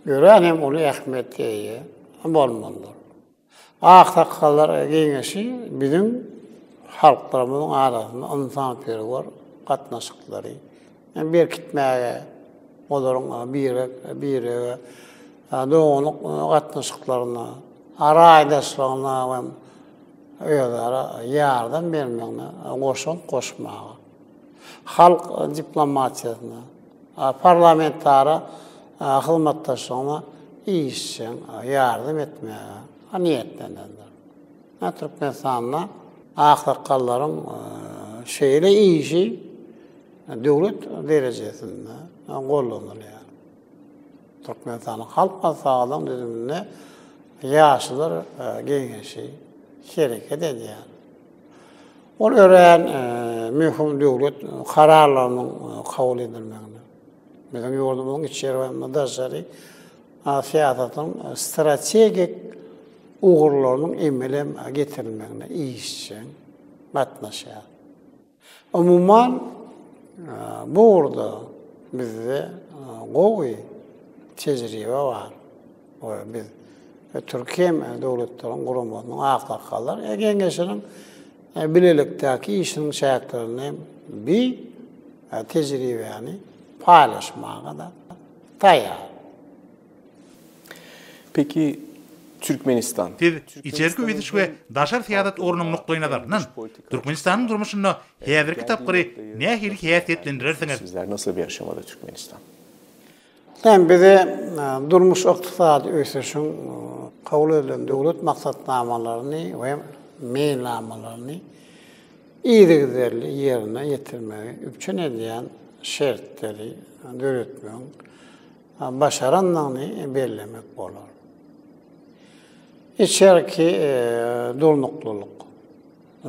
gören hem onu ehmetiye bolmalıdır. Aksakallar geňeşi bizim halklarımızın arasında insanperver, gatnaşykları. Bir kitmäge olaryň biri doğunluk gatnaşyklaryna, araýdaşlygyna we öýlere ýardam bermeňe goşmagy. Halk diplomatiýasyna, parlamentara hyzmatdaşlygyna işçiň ýardam etmäge niýetlenýär. Türkmenistanyna ahlakçıların şeyle işi devlet derecesinde kullanılıyor. Türkmenistan'ın halk sağlam düzümünde yaşlılar gençi hareket ediyor. O öğren mühim devlet kararlarının kabul edilmekte. Bizim yurdumuzun içerisinde daşarı siyasetin stratejik uğurlarının emele getirilmekte iş için batnaşıyor. Umuman burada bizde gowy tecrübe var. Biz Türkiye devletlerinin kurulmasının ahlakçılar gençlerin bilelikdeki işinin şayaklarını bir tecrübeni paylaşmaya da tayar. Peki Türkmenistan. İçerki üyetiş ve daşar siyaset orunun noktoy nazarından Türkmenistan'ın durmuşunu häzirki tapgary nähili häsiýetlendirersiňiz? Sizler nasıl bir aşamada Türkmenistan? Bize durmuş iqtisadi ösüşün kabul edilen devlet maksatnamalaryny ve meýilnamalaryny iýdigizerli ýerine ýetirmegi üçin edilen şertleri döretmeň başaranlygyny bellemek bolar. İçerki durnukluluk,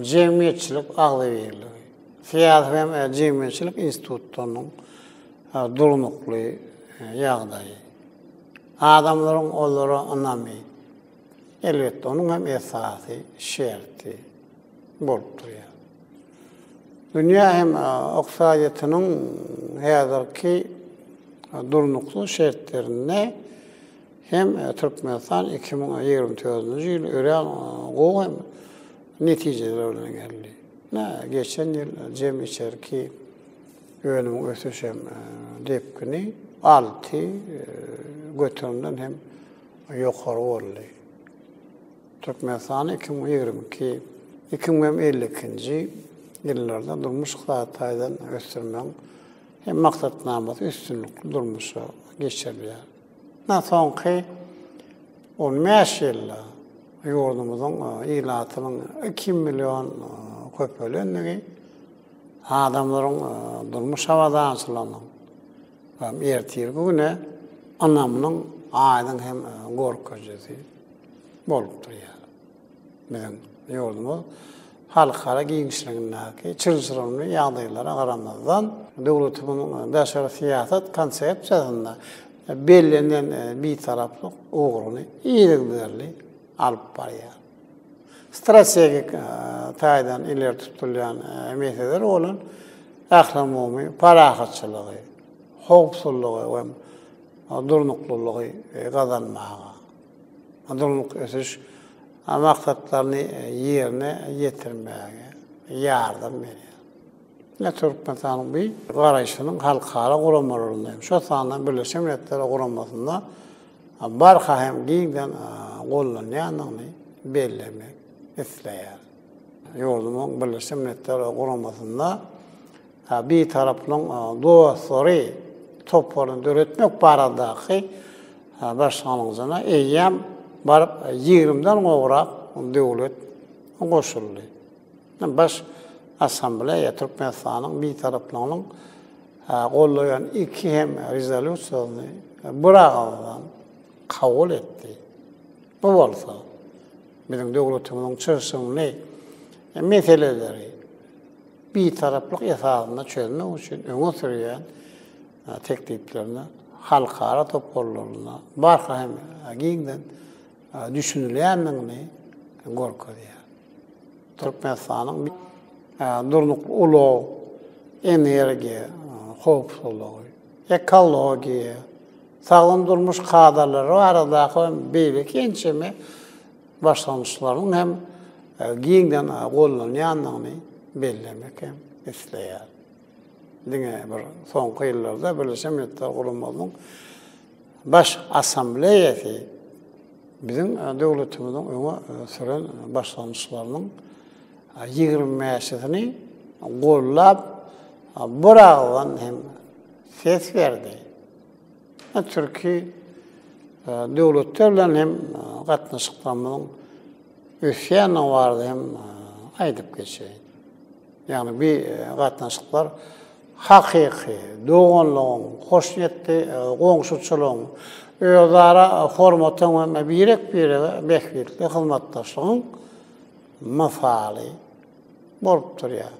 cemiyetçilik agzybirligi, siýasat we cemiyetçilik institutlarynyň durnukly ýagdaýy. Adamlaryň olary anamy. Elbetde onuň hem esasy şerti bolup durýar. Dünýä hem iqtisadiýatynyň häzirki durnukly şertlerine hem Türkmenistan 2024 ýyl ören gowy netijeler bilen geldi. Geçen ýyl cemiyetçilik önüm ösüşem depkini 6 götürümden hem ýokary boldy. Türkmenistan 2022-2052 ýyllarda durmuş gaýtaýdan ösürmeň hem maksatnamasy üstünlükli durmuşa geçirilýär. Soňky 15 ýyl ýurdumyzyň ilatynyň 2 milyon köpelendigi adamlaryň durmuş hawadançylygynyň ertirgi güne anamynyň aýdyň hem gorkajysy bolup durýar. Bizim ýurdumyz halkara giňişligindäki çylçyranly ýagdaýlara garamazdan döwletimiň daşary siýasat konsepsiýasynda bellenen bir taraflyk uğruny iýdigizerli alyp barýar. Stratejik taýdan ileri tutulýan meseleler bolan ahlamy, parahatçylygy, howpsuzlygy we durnuklulygy gazanmaga. Durnuk ösüş maksatlaryny ýerine ýetirmäge ýardam berýär. Türkmenistan'ın bir garaýşynyň halkara guramalaryny, şo sanyň Birleşen Milletler guramasynda barha hem giňden gollanýanyny bellemek isleýär. Ýurdumyň Birleşen Milletler guramasynda bir taraplyň dostlary toplaryny döretmek baradaky başlangyjyna eýem baryp 20-den gowrak döwlet goşuldy. Baş Assambleya Türkmenistan'ın bir taraflarının gollayan 2 hem rezolüsiýany bırağından kabul etti. Bu bolsa bizim döwletimiň çözümli meseleleri bir taraflyk esasyna çözmek üçin öňe sürýän tekliplerini halkara toplamalarına barha hem giňden düşünülýändigini gorkarýar. Türkmenistan'ın durnuk ulu, enerji, howpsuzlygy, ekologiýa, sağlam durmuş kadarları aradaky beýlik ençemi başlanmışlaryň hem giňden gollanýandygyny bellemek hem isleýär. diňe bir soňky ýyllarda Birleşen Milletler Guramasynyň baş assambleýasy bizim döwletimiziň öňe süren başlanýyşlarynyň 25-sini gollap burağlan hem ses verdi. Türkiye döwletler hem gatnaşyklarymyň ösýany bardy hem aýdyp geçýär. Yani bir gatnaşyklar hakyky, doganlygyň, hoşnetli, goňşuçylygyň, özara hormatyň we birek behwetli hyzmatdaşlygyň mafaly bolup durýar.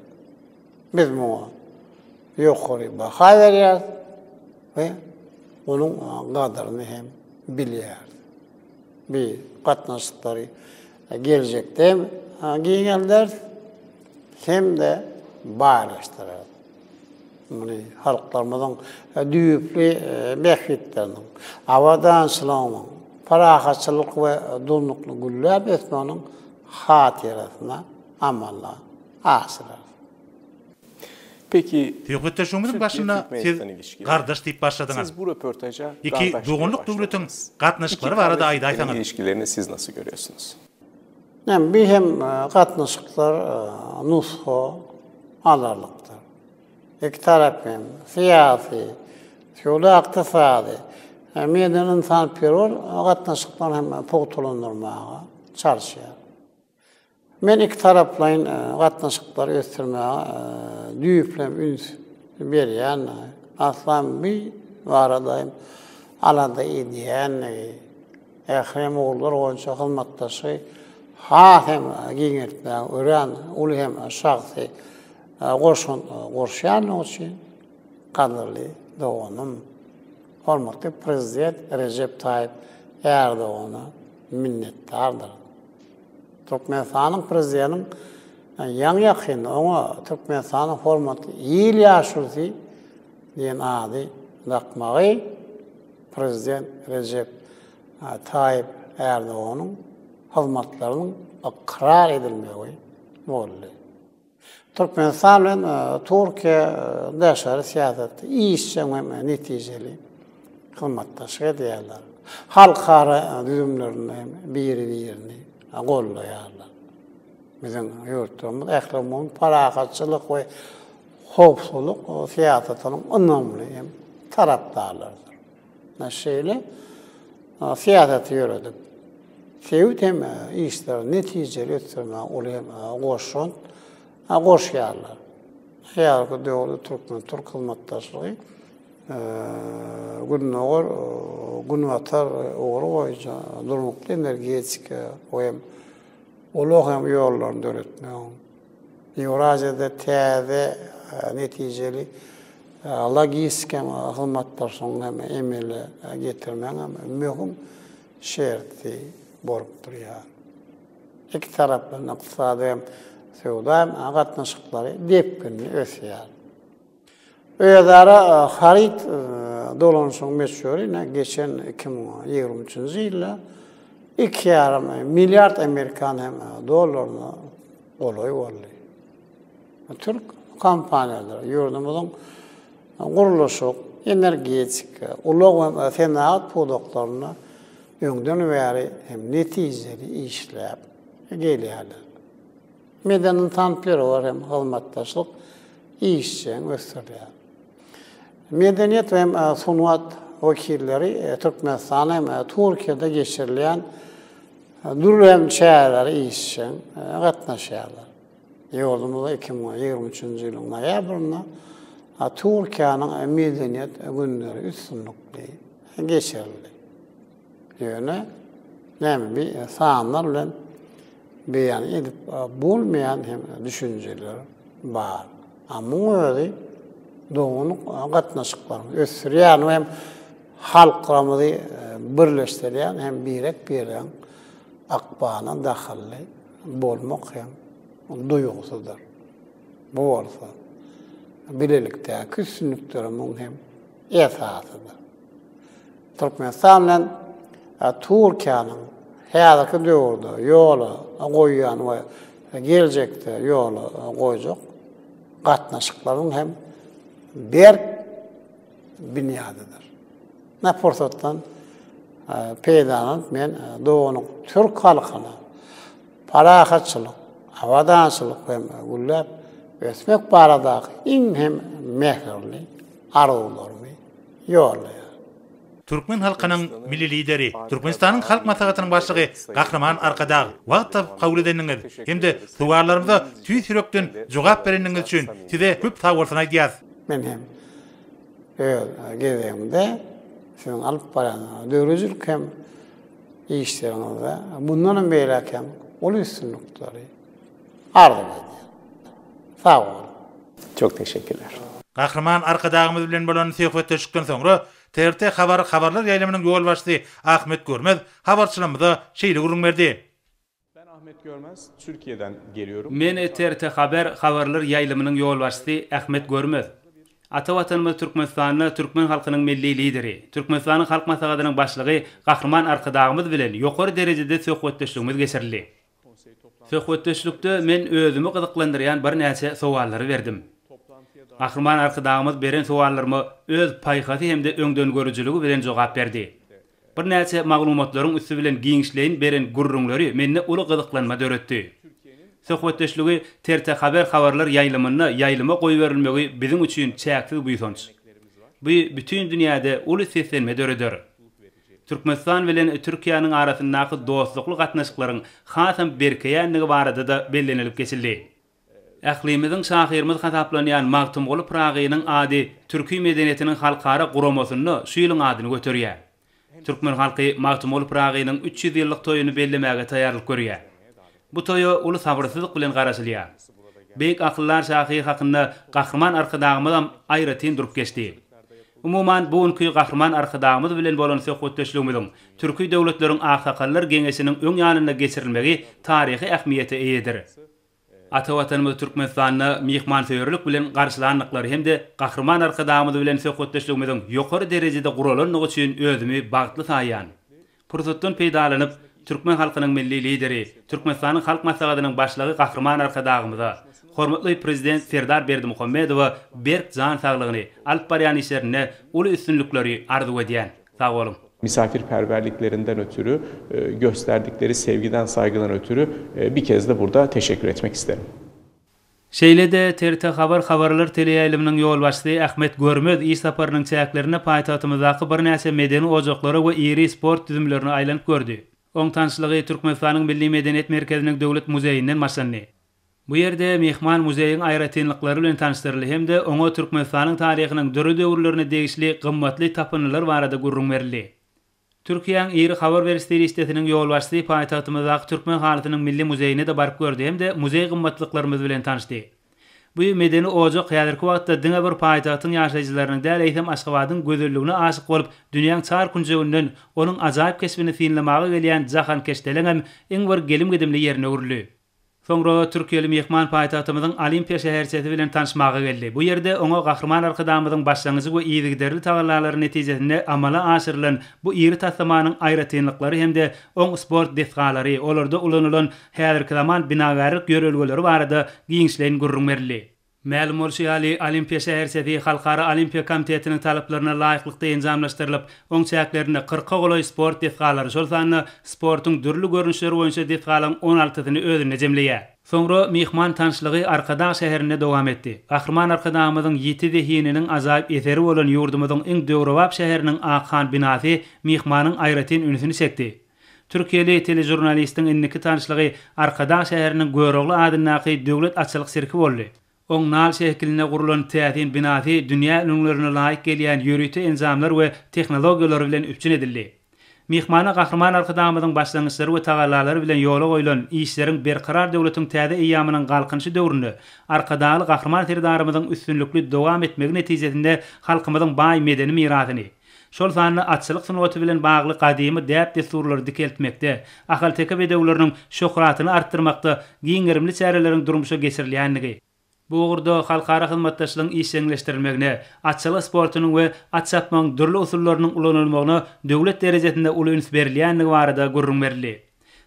Biz muňa ýokary baha berýär we onuň gadaryny hem bilýär. Bir gatnaşyklary geljekde giňeller hem de bağlaştırar. Bunu halklarımızın düýüpli behwetleriniň, awadançylygynyň, parahatçylyk we dolnukly güllap etmeniň hatirasyna amalla asyrar. Peki Töwgetdeşiňimiziň başyna siz gardaş diýip başladyňız. siz bu röportaja Iki doganlyk döwletiň gatnaşyklary barada aýdaýsaňyz. ilişkilerini siz nasıl görüyorsunuz? Bir hem gatnaşyklar nusho alarlykdyr. İki tarap hem siyasi, şöyle iktisadi, meýdan insan perol gatnaşyklar hem pogtulandyrmaga çalışýar. Men iki taraplayın gatnaşyklary ösdürmäge düýüplem üns berýän, aslan bir baradaym alanda edýän, ährim ogullar oňça hyzmatdaşy hem giňertmäge ören, ul hem şahsy goşýan üçin kadrly doganym. Hormatly prezident Recep Tayyip Erdoğan'a minnetdardyr. Türkmenistanyň prezidentiniň ýaňy ýakyn oňa Türkmenistanyň hormatly ýyl ýaşursy diýen ady dakmagy prezident Recep Tayyip Erdoğan'yň hyzmatlarynyň ikrar edilmegi boldy. Türkmenistan bilen Türkiýe daşary siýasatda işçi we netijeli hyzmatdaşyk edýärler. Halkara düzümlerini biri-birini gollaýarlar. Bizim ýurtymyz ählimin parahatçylyk we howpsuzlyk siýasatynyň önemli tarapdarlardyr. Näşeýle siýasaty ýöredip, sevip hem işler netijeli ötürmäge olam goşun goşýarlar. Häzirki döwlet Türk hyzmatdaşlygy günwatar ogry goýja durmukly energetika we ulug hem ýollaryny döretmäge. Ýewraziýada täze netijeli logistika hyzmatdaşlygyny hem emele getirmäge möhüm şerti bolup durýar. İki tarapdan ykdysady hem sowda gatnaşyklary depkinli ösýär. Özara harit dolanşyň meşhuryna geçen 2023-nji ýylda 2,5 milyard Amerikan hem dollaryny goloý boldy. Türk kompaniýalary ýurdumyzyň guruluşy, energetika, ulug we fenaat produktlaryny öňden bäri hem netijeli işläp gelýärler. Meýdan tanpyrlar hem hyzmatdaşlyk işçiň ösdürýär. Medeniyet ve sunat vekilleri Türkmenistan hem Türkiye'de geçirilen durulem şäherleri işçiň gatnaşýarlar. Ýurdumyzda 2023-nji ýylyň noýabrynda Türkiýanyň medeniyet günleri üstünlikli geçirildi. Ýöne näme bir sanlar bilen beýan edip bolmaýan hem düşünjeler bar. Amma özi doňuny gatnaşyklary ösdürýän hem halklarymyzy birleşdirýän hem birek berýän akbana daxilli bolmak hem duýgusydyr. Bu bolsa bilelikdäki üstünliklerimiň hem esasydyr. Türkmenistan bilen Türkiýanyň häzirki döwürde ýoly goýýan we geljekde ýoly goýjak gatnaşyklaryň hem berk binyadydyr. Ne forsatdan peýdalanıp men doğunyň türk halkyna parahatçylyk, awadaçylyk we gullap ösmek baradaky iň hem mehirli arzularmy ýollar. Türkmen halkynyň milli lideri, Türkmenistanyň halk maslahatynyň başlygy Gahraman Arkadağ wagt kabul edeniňiz hemde suwarlarymyza tüý sürekden jogap bereniňiz üçin size köp sag bolsun aýdýas. Men hem gezegimde şoň alyp baran döwrejlik hem işlerimde bundan beýle hem ol üstünlükleri arzu edýär. Sag ol. Çok teşekkürler. Gahraman Arkadağymyz bilen bolan söhbetleşikden soňra TRT habarlar ýaýlamynyň ýol başçysy Ahmet Görmez habarçylygymyza şeýle gurrun berdi. Ben Ahmet Görmez, Türkiye'den geliyorum. Men TRT habarlar ýaýlamynyň ýol başçysy Ahmet Görmez. Ata watanymyz Türkmenistanyň türkmen halkynyň milli lideri, Türkmenistanyň halk maslahatynyň başlygy Gahraman Arkadağymyz bilen ýokary derejede söhbetleşigimiz geçerli. Söhbetleşikde men özümi gyzyklandyrýan bir näçe sowallary berdim. Gahraman Arkadağymyz beren sowallarymy öz paýhaty hemde öňden görüjüligi bilen jogap berdi. Bir näçe maglumatlaryň üstü bilen giňişleýin beren gurrunlary menne uly gyzyklanma döretdi. Söhbetleşligi TRT habarlar ýaýlamyny ýaýlama goýberilmegi biziň üçin çäksiz buýsanç. Bu bütün dünýäde uly seslenme döredir. Türkmenistan bilen Türkiýanyň arasyndaky dostlukly gatnaşyklaryň hasam berkeýänligi barada da bellenilip geçildi. Ählimiziň şahyrymyz hataplanýan Magtumgoly Pragynyň ady türki medeniýetiniň halkara guramasyny şu ýylyň adyny göterýär. Türkmen halky Magtumgoly Pragynyň 300 ýyllyk toýuny bellemäge taýýarlyk görýär. Bu toýa uly sabyrsyzlyk bilen garaşylýar. Beýik akyllar şahyr hakynda Gahraman Arkadağymyz aýratyn durup geçdi. Umuman bugünkü Gahraman Arkadağymyz bilen bolan söhbetleşigimiziň türki döwletleriň ahsakallar geňeşiniň öň ýanynda geçirilmegi taryhy ähmiýete eýedir. Ata watanymyz Türkmenistanyny mihmansöýerlik bilen garşylandyklary hemde Gahraman Arkadağymyz bilen söhbetleşigimiziň ýokary derejede gurulanyny üçin özümi bagtly saýan. Pursatdan peýdalanyp Türkmen halkynyň milli lideri, Türkmenistanyň halk maslahatynyň başlygy Gahraman Arkadağymyza hormatly prezident Serdar Berdimuhammedow berk jan saglygyny alyp barýan işlerine uly üstünlükleri arzu edýän. Sag bolun. Misafirperverliklerinden ötürü, gösterdikleri sevgiden, saygıdan ötürü bir kez de burada teşekkür etmek isterim. Şeýlede TRT habarlar teleýaýlamynyň ýol başçysy Ahmet Görmez iş saparynyň çäklerine paýtatymyzdaky bir näçe medeni ojaklary we iri sport düzümlerini aýlanyp gördü. Oň tanşylygy Türkmenistanyň Milli Medeniýet Merkeziniň döwlet muzeýinden başlandy. Bu ýerde mehman muzeýiň aýratynlyklary bilen tanışdyryldy hemde oňa Türkmenistanyň taryhynyň döre döwürlerine degişli gymmatly tapynylar barada gurrun berildi. Türkiýanyň iri habar berişleri istetiniň ýol başçysy paýtatymyzdaky Türkmen halatynyň milli muzeýine de baryp gördü hemde muzeý gymmatlyklarymy bilen tanışdy. Bu medeni ojak häzirki wagtda diňe bir paýtatyň ýaşaýjylarynyň däl eýsem Aşgabatyň gözelligine aşyk bolup dünýäň çar kunjegünden onuň ajaýyp kesbini synlamagy gelýän Jahan Keşdeleňem iň bir gelim gedimli ýerine urly. Soňra Türkiýeli mehman paýtatymyzyň Olimpiýa şäherçesi bilen tanışmagy geldi. Bu ýerde oňa Gahraman Arkadağymyzyň başlangyjy we ýygyderli tagalary netijesinde amala aşyrylan bu iri taslamanyň aýratynlyklary hemde oň sport desgalary, olarda ulanylan häzirki zaman binagarlyk ýörelgeleri barada giňişleýin gurrun berildi. Ma'lum bolýarly Olimpiýa şäherçesi Halkara Olimpiýa Komitetiniň talaplaryna laýyklykda enjamlaşdyrylyp, oň çäklerine 40 goloy sport desgalary şolsany sportyň dürli görnüşleri boýunça desgalaryň 16-syny özüne jemleýär. Soňra mehman tanşylygy Arkadağ şäherine dowam etdi. Gahraman Arkadağymyzyň ýeti zehininiň ajaýyp eseri bolan ýurdumyzyň iň döwrewap şäheriniň Akan binasy mehmanyň aýratyn ünsüni çekdi. Türkiýeli telejurnalistiň inniki tanşylygy Arkadağ şäheriniň Görogly adynaky döwlet açylyk sirki boldy. Oň nal şekiline gurulan täzin binasy dünýä ünlülerine laýyk gelýän ýörüti enzamlar we tehnologiýalar bilen üpçün edildi. Mehmana Gahraman Arkadağymyzyň başlangyçlary we tagalary bilen ýola goýulan işleriň berkarar döwletiň täze eýamynyň galkynçy döwründe Arkadaly Gahraman serdarymyzyň üstünlükli dowam etmegi netijesinde halkymyzyň baý medeni mirasyny şol sanyny atçylyk sunaty bilen bagly gadymy däp desturlary dikeltmekde, ahal teke bedewleriniň şöhratyny artdyrmakda giňerimli çäreleriň durmuşa geçirilýänligi. Bu uğurda halkara hyzmatdaşlygyň işleňleşdirilmegine, atçylyk sportunyň we at çapmaň dürli usullarynyň ulanylmagyna döwlet derejesinde uly üns berilýänligi barada gurrun berildi.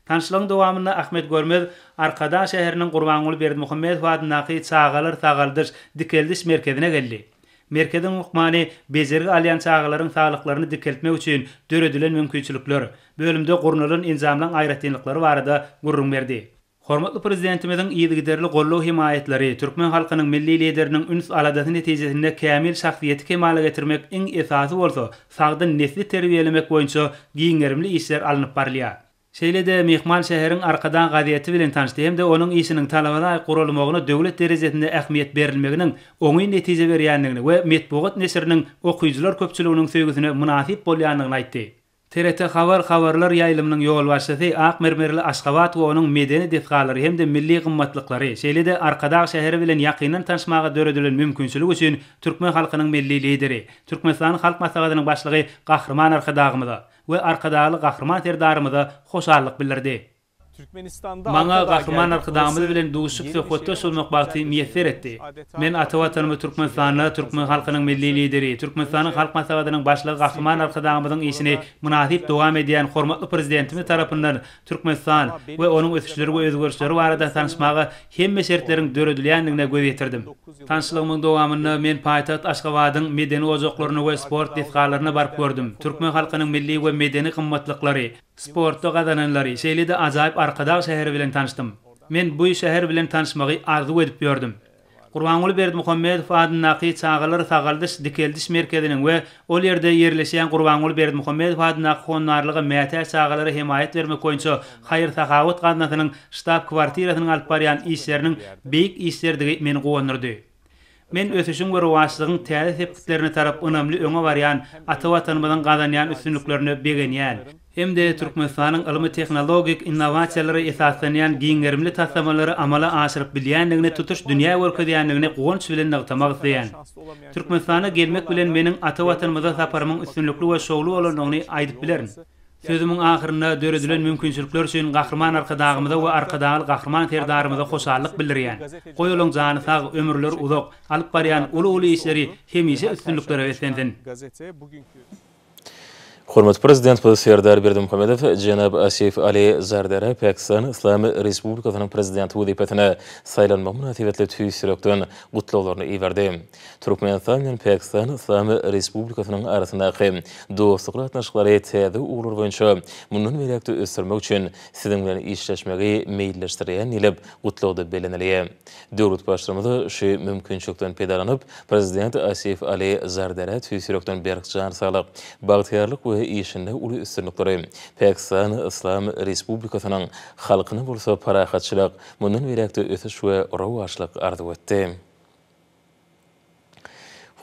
Tanşylygyň dowamynda Ahmet Görmez Arkadağ şäheriniň Gurbanguly Berdimuhammedow adynaky çağalar tagaldyş dikeldiş merkezine geldi. Merkezden Ukmani bezergi alyans ağaların sağlıklarını dikeltmek üçün döredilen mümkünçülükler, bölümde gurnulan inzamlan aýratynlykları barada gurrun berdi. Hormatly prezidentimizin ýygyderli gollaw himayetleri Türkmen halkynyň milli lideriniň üns aladaty netijesinde kämil şahsiýeti kemale getirmek iň esasy bolsa, sagdan nesli terbiyelemek boýunça giňerimli işler alınıp barylýar. Şeýlede Mehman şäheriň arkadan gaziýeti bilen tanışdy hem de onuň işiniň talabyna gurulmagyna döwlet derejesinde ähmiýet berilmeginiň oňy netije berýändigini we metbuat nesriniň okuýjylar köpçüliginiň söýgüsine munasip bolýandygyny aýtdy. TRT habarlar ýaýlymynyň ýol başçysy Akmermerli Aşgabat we onuň medeni defgalary hem de milli gymmatlyklary şeýlede arkadaş şäheri bilen ýakynan tanışmaga döredilen mümkinçilik üçin Türkmen halkynyň milli lideri, Türkmenistan halk maslahatynyň başlygy Gahrman Arkadagymyza we arkadaly Gahrman terdarymyza hoşallyk bildirdi. Maňa Gahrman Arkadagymyz bilen duşyk söhbetde bolmak bagty meýesser etdi. Men atawatanymy Türkmenistanyň Türkmen halkynyň milli lideri, Türkmenistanyň halk maslahatynyň başlygy Gahrman Arkadagymyzyň işini munasip dowam edýän hormatly prezidentimiz tarapyndan Türkmenistan we onuň ösüşleri we özgörüşleri barada tanışmaga hemme şertleriň döredilýändigine göz ýetirdim. Tanışlygymyň dowamyny men paýtaht Aşgabatyň medeni ojaklaryny we sport defgalaryny barıp gördüm. Türkmen halkynyň milli we medeni gymmatlyklary, sportda gazananlary şeýlede ajaýyp Arkadaş şäheri bilen tanışdym. Men bu şäher bilen tanışmagy arzu edip gördüm. Gurbanuly Berdimuhammedow adynaky çağalar Sagaldys Dikeldiş merkeziniň we ol ýerde ýerleşýän Gurbanuly Berdimuhammedow adynaky honarlygy mätä çağalary himayet bermek boýunça Haýyr Sagawat ganatynyň ştab kwartirasynyň alyp barýan işleriniň beýik işlerdigi meni gowandyrdy. Men ösüşün we rowatçylygyň täze sepkitlerini tarap önemli öňe barýan atawatanymyzyň gazanýan üstünliklerini begenýän. Hem de Türkmenistanyň ilmi tehnologik innovasiýalary esaslanýan giňerimli tassamalary amala aşyryp bilýändigini tutuş dünýä görkezýändigini gowunç bilen nagtamak isleýän. Türkmenistana gelmek bilen meniň atawatanymyza saparymyň üstünlikli we şowly bolanyny aýdyp bilerin. Sözümün ahyrynda döredilen mümkinçilikler üçin Gahrman Arkadagymyza we arkadaly Gahrman terdarymyza hoşallyk bildirýän. Goýulyň jany sag, ömürler uzak, alyp barýan uly işleri hemişe üstünliklere beslendin. Hormat Prezident Serdar Berdimuhammedow Cenab Asif Ali Zardara Pakistan Islami Respublikasynyň prezidenti wezipetine saýlanma münasibetli tüýsürekden gutlawlaryny iýerdi. Türkmenistan bilen Pakistan Islami Respublikasynyň arasyndaky dostluk gatnaşyklary täze ugur boýunça mundan berekde ösürmek üçin siziň bilen işleşmegi meýilleşdirýän ilip gutlawda belenilýär. Döwlet başlamy şu mümkinçilikden peýdalanyp Prezident Asif Ali Zardara tüýsürekden berkjan salyp bagtyrlyk we işinde uly üstünlikleri Pakistan İslam Respublikasynyň halkyny bolsa parahatçylyk mundan berekde ösüş we rowaşlyk arzu etdi.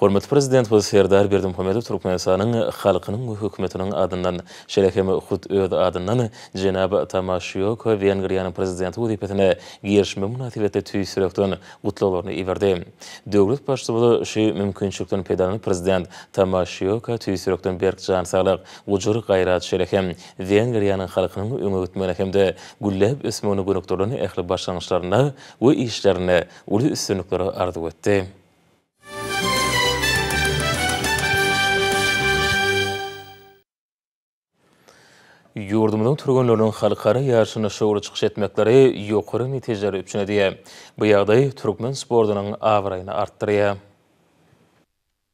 Hormat Prezident Serdar Berdimuhammedow Türkmenistanyň halkynyň we hökümetiniň adyndan şerekem hut öz adyndan Cenab Tamashyok we Wengriýanyň prezidenti wezipetine girişme münasibetli tüýsürekden gutlawlaryny iýerdi. Döwlet başçysy şu mümkinçilikden peýdalanyp prezident Tamashyok tüýsürekden berkjan saglyk, ujur gaýrat şerekem Wengriýanyň halkynyň öňe ötmeli hemde güllep ösmegini gönükdirýän ähli başlanýyşlaryna we işlerine uly üstünlikleri arzu etdi. Ýurdumyzyň türgenleriniň halkara ýarşyna şowra çykyş etmekleri ýokary netijeler üçin bu ýagdaý türkmen sportynyň awraýyny artdyrýar.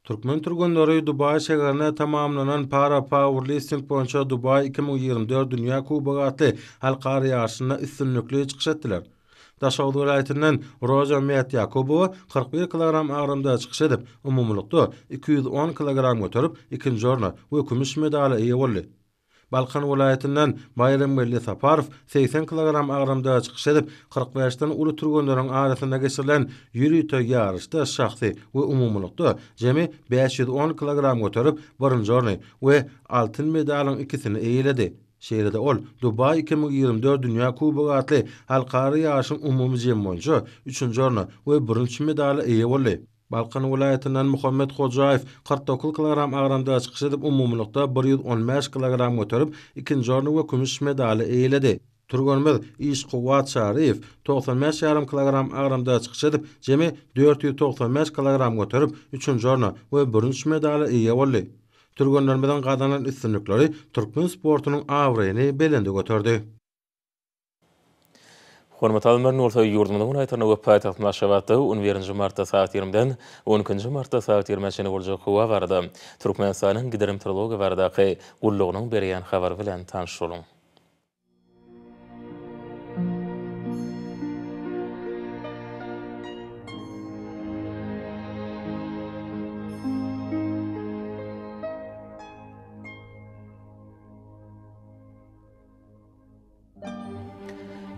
Türkmen türgenleri Dubai şäherine tamamlanan para powerlifting boýunça Dubai 2024 Dünýä Kubogy atly halkara ýarşyna üstünlikli çykyş etdiler. Daşawd welaýatynyň Roja Metyakobowa 41 kilogram agrymda çykyş edip, umumlykda 210 kilogram göterip, ikinji orna we kümüş medala eýe boldy. Balkan welaýatynyň Bayramberli Saparov 80 kilogram agrymda çykyş edip, 45-den uly türgenleriň arasynda geçirilen ýürüýte ýarışda şahsy we umumlykda jemi 510 kilogram göterip, birinji orny we altyn medalyň ikisini eýledi. Şeýlede ol Dubai 2024 Dünýä Kubogy atly halkara ýarşyň umumy jemi boýunça 3-nji orny we 1-nji medala eýe boldy. Balkan welaýatynyň Muhammed Hojaýew 49 kilogram agrymda çykyş edip, umumlykda 115 kilogram göterip, ikinji orny we kümüş medaly eýledi. Türgenimiz Işquwat Şaryf 95,5 kilogram agrymda çykyş edip, jemi 495 kilogram göterip, 3-nji orny we 1-nji medaly eýe boldy. Türgenlerimizden gazanan üstünlikleri Türkmen sportunyň awraýyny belende göterdi. Hormat almaryň bolsa ýurdumyň aýtarna we paýtaht Naşabatda 11-nji martda saat 20-den 12-nji martda saat 20-çe boljak howa barada Türkmenistanyň Gidrometeorologiýa baradaky gullugynyň berýän habar bilen tanış boluň.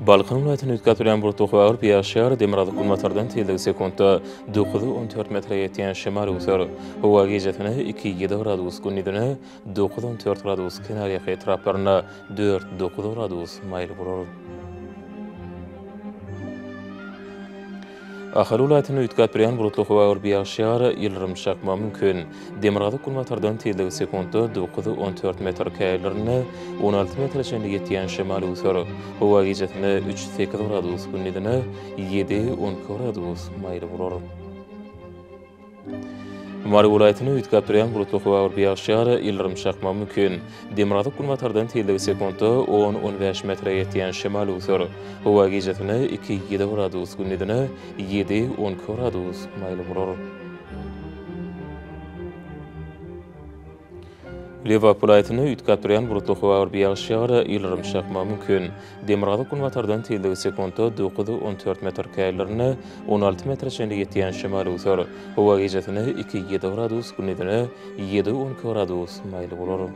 Balkan vilayetini ütkät bilen bir toku ağır bir aşağı demirada kulmatardan teyildi sekundda 9-14 metre yetiyen şemali usar. Hova gecetine 2-7 gradus günnidine 9-14 gradus kenariya etraflarına 4-9 gradus maylı bulur. Ahali vilayetini ütkät bilen bulutlu hova ağır bir aşağı yıldırım çakma mümkün. Demirada kulmatardan teyildi sekundda 9-14 metre kayarlarına 16 metre çenli yetiyen şemali usar. Hova gecetine 3-8 gradus günnidine 7-10 gradus maylı bulur. Mari vilayetini ütkät bilen bulutlu hova ağır bir aşağı yıldırım çakma mümkün. Demirada kulmatardan teyildi sekundda 10-15 metre yetiyen şemali usar. Hova gecetine 2-7 gradus günnidine 7-10 gradus maylı bulur. Liverpool vilayetini ütkät bilen bulutlu hova ağır bir aşağı yıldırım çakma mümkün. Demirada kulmatardan teyildi sekundda 9-14 metre kayarlarına 16 metre çenli yetiyen şemali usar. Hova gecetine 2-7 gradus günnidine 7-10 gradus maylı bulur.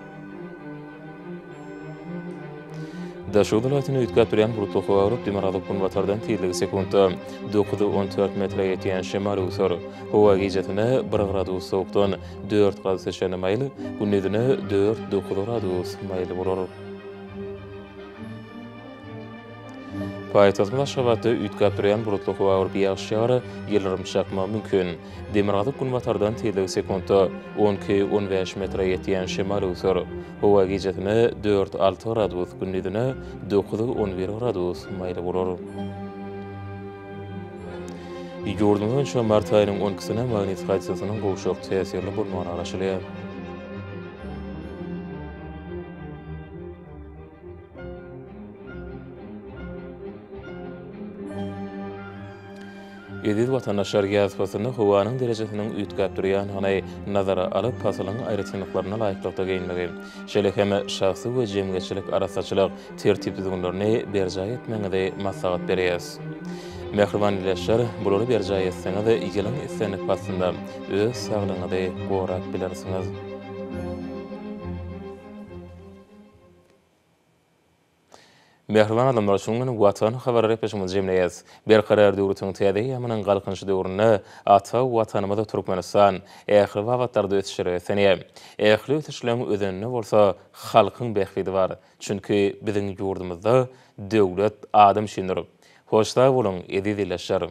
Daşoğlu vilayetini ütkät bilen bulutlu hova ağır demirada kulmatardan teyildi sekundda 9-14 metre yetiyen şemali usar. Hova gecetine 1 gradus soğukdan 4 gradus çenli maylı günnidine 4-9 gradus maylı bulur. Paýtaht Naşabatda ütkät bilen bulutlu hova ağır bir aşağı yıldırım çakma mümkün. Demirada kulmatardan teyildi sekundda 12-15 metre yetiyen şemali usar. Hova gecetine 4-6 gradus günnidine 9-11 gradus maylı bulur. Ýurdumyň şu mart aýynyň 12-sine magnetik hadisasynyň gowşak täsirli bolmagy araşdyrylýar. Edil vatandaşlar ýazpasyny howanyň derejesiniň ütkät durýan hany nazara alyp pasalyň aýratynlyklaryna laýyklykda geýinmegi, şeýle hem şahsy we jemgyýetçilik arasaçylyk tertipsizliklerini berjaý etmeginde maslahat berýär. Mehriban ileşler bulary berjaý etseňiz de ýylyň islenip pasynda öz saglygyňyzy gorap bilersiňiz. Mehriban adamlar şuňyň watan habarlary peşimiz jemleýäs. Berkarar döwletiň täze ýamynyň galkynçy döwründe ata watanymyzda Türkmenistan ähli wagtlarda ötüşýär. Ähli ötüşleň özenine bolsa halkyň behfidi bar. Çünki biziň ýurdumyzda döwlet adam şindir. Hoşda bolun edidileşär.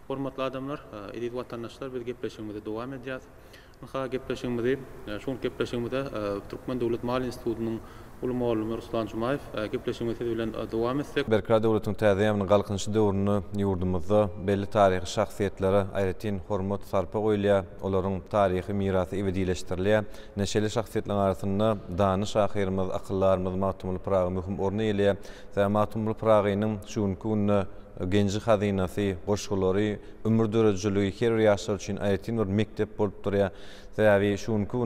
Hormatly adamlar, edip watandaşlar bir gepleşigimizde dowam edýäs. Ha gepleşigimizde, şol gepleşigimizde Türkmen Döwlet Mal Institutynyň ulamaly Ruslan Jumaýew gepleşigimizde bilen dowam etsek. Berkara döwletiň täze ýamyny galkynçy döwrüni ýurdumyzda belli taryhy şahsiýetlere aýratyn hormat sarpa goýulýar, olaryň taryhy mirasy ebedileşdirilýär. Neşeli şahsiýetler arasynda danyş ahyrymyz, akyllarymyz Matumul Pragy möhüm orny elýär. Matumul Pragynyň şuňky genji hazinasy, goşgulary, ömür döredijiligi her ýaşlar üçin aýatyn bir mektep bolup durýar. Täze şuňky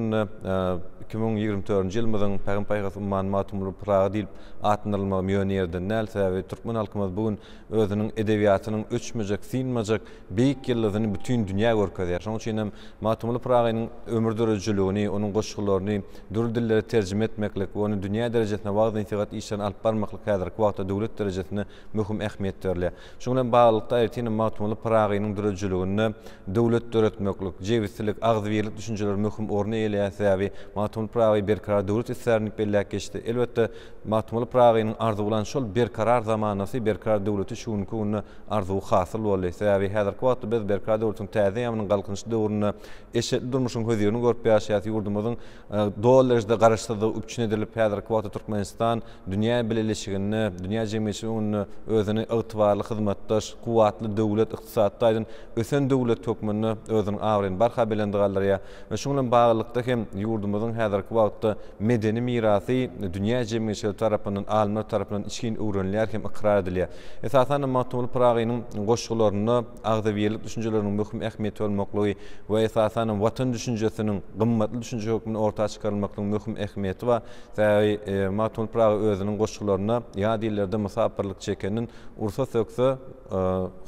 2024-nji ýylmyň Paýgamber umman Matumul Pragy diýip atnylma ýönerden näl täze türkmen halkymyz bugün özüniň edebiýatynyň öçmejek, sinmejek beýik ýyldyny bütün dünýä görkezýär. Şoň üçin hem Matumul Pragynyň ömür dörejiligini, onuň goşgularyny dür dillere terjime etmeklik we onu dünýä derejesine wagtyn sygat işlerini alyp barmaklyk häzirki wagtda döwlet derejesine möhüm ähmiýet berilýär. Şoňa baglanykda aýrytyň Matmuly Pragynyň dürejçiligini döwlet döretmeklik, jewizlik, agzybirlik düşünjeleri möhüm orny eýleýär. Matmuly Pragy berkarar döwlet islerini belläp geçdi. Elbetde Matmuly Pragynyň arzu bolan şol berkarar zamanasy berkarar döwleti şununy arzu hasyl boldy. Sebäbi häzirki wagtda biz berkarar döwletiň täze ýamynyň galkynç döwrüne eşitli durmuşyň höziýerini görüp ýaşaýar ýurdumyzyň dolarlarda garaşdyrdyğı üçin edilip häzirki wagtda Türkmenistan dünýä bileşigini, dünýä jemgyýetini özüni ygtybarly hyzmatdaş, kuwatly döwlet ykdysaddaýdan ösen döwlet hökmüni özüniň awryn barha bilendigallarya we şoňa baglykda hem ýurdumyzyň häzirki wagtda medeni mirasy dünýä jemgyýeti tarapyndan, alimler tarapyndan içkin öwrenilýär hem ikrar edilýär. Esasan Matmuly Pragynyň goşgularyny agzybirlik düşünjeleriniň möhüm ähmiýeti bolmaklygy we esasan watan düşünjesiniň gymmatly düşünje hökmüni ortağa çykarylmaklygyň möhüm ähmiýeti bar. Matmuly Pragy özüniň goşgularyna ýa dillerde musapirlik çekenin ursa sökse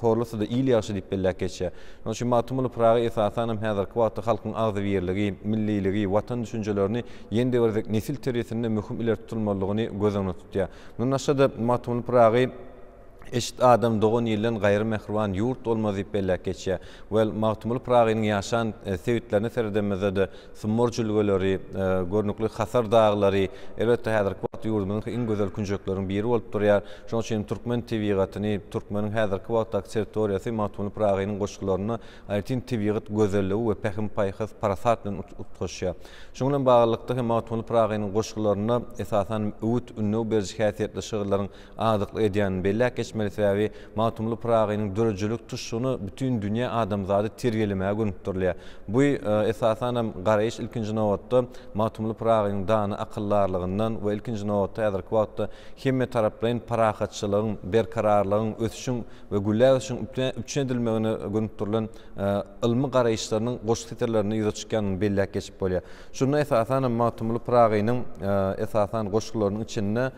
horlusy da ýyly ýaşy diýip belläp geçýär. Onuň üçin Matmuly Pragy esasan häzirki wagtda halkyň agzybirligi, milliligi, watan düşünjelerini ýende bir nesil terbiýesinde möhüm ileri tutulmalygyny gözüňe tutýar. Munyň aşada Matmuly Pragy eşit adam doğan ýyldan gaýry mehriban ýurt bolmaz diýip belläp geçýär. Wel Matmuly Pragynyň ýaşan sebitlerini seredemizde sumorjulgulary, görnükli hasar daglary, elbetde häzirki wagtda ýurdumyzyň iň gözel künjekleriň biri bolup durýar. Şoň üçin türkmen tebigatyny, türkmeniň häzirki wagtda territoriýasy Matmuly Pragynyň goşgularyny aýtyn tebigat gözelligi we pähim paýhys parasat bilen utgaşýar. Şoň bilen baglykda hem Matmuly Pragynyň goşgularyny esasan öwüt ünlü berji häsiýetli şygyrlaryň adykly edýän belläp Meselevi Matmuly Pragynyň dörejçilik tuşuny bütün dünýä adamzady terbiýelemäge gönüpdirler. Bu esasan garaýyş ilkinji nowatda Matmuly Pragynyň dany akyllarlygyndan we ilkinji nowatda häzirki wagtda hemme taraplaryň parahatçylygyň, berkararlygyň, ösüşiň we güllä üçin üçin edilmegini gönüpdirilen ilmi garaýyşlarynyň goşgulary ýyza çykanyny belläp geçip bolýar. Şunu esasan Matmuly Pragynyň esasan goşgularynyň içinde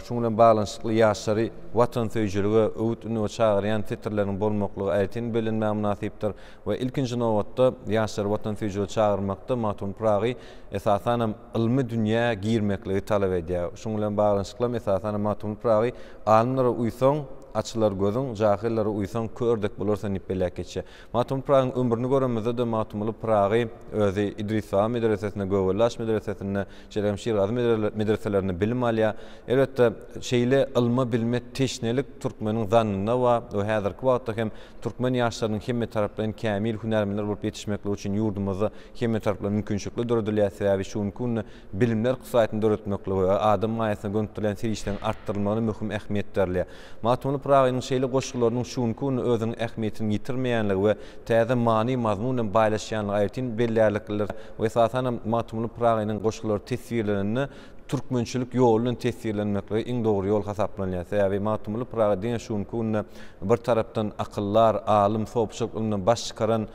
şoň bilen baglanyşykly ýaşary watan söýjüligi, öwütini çagyrýan titrleriň bolmaklygy aýtyn bilinmäge münasipdir we ilkinji nowatda ýaşary watan söýjüligi çagyrmakda Matmuly Pragy esasan ilmi dünýä girmekligi talap edýär. Şoň bilen baglanyşykly esasan Matmuly Pragy alimlere uýsaň açılar gözün, jahillere uysan kördek bolursa nipelek geçe. Matmuly Pragynyň ömrüni göremizde de Matmuly Pragy özü İdrisa medresesine, Göwüllaş medresesine, Şeremşir Gazi medreselerine bilim alýar. Elbetde şeýle ilmi bilmek teşnelik türkmeniň zannyna we häzirki wagtda hem türkmen ýaşlarynyň hemme taraplaryndan kämil hünärmenler bolup ýetişmekli üçin ýurdumyzda hemme taraplaryndan mümkinçilikler döredilýär. Sebäbi şunuň bilimler kısaýatyny döretmekli we adam maýasyna gönüpdirilen serişlerin artdyrylmagyny möhüm ähmiýet berýär. Matmuly Pragynyň şeýle goşgularynyň şunuň özüniň ähmiýetini ýitirmeýänligi we täze many mazmunyň baýlaşýanlygy aýtyn bellälikler we esasan Matmuly Pragynyň goşgulary tesirlerini türkmençilik ýolundan tesirlenmekle iň dogry ýol hasaplanýar. Sebäbi Matmuly Pragy diýen şunuň bir tarapdan akyllar, alim, sopşyklygyny baş çykaran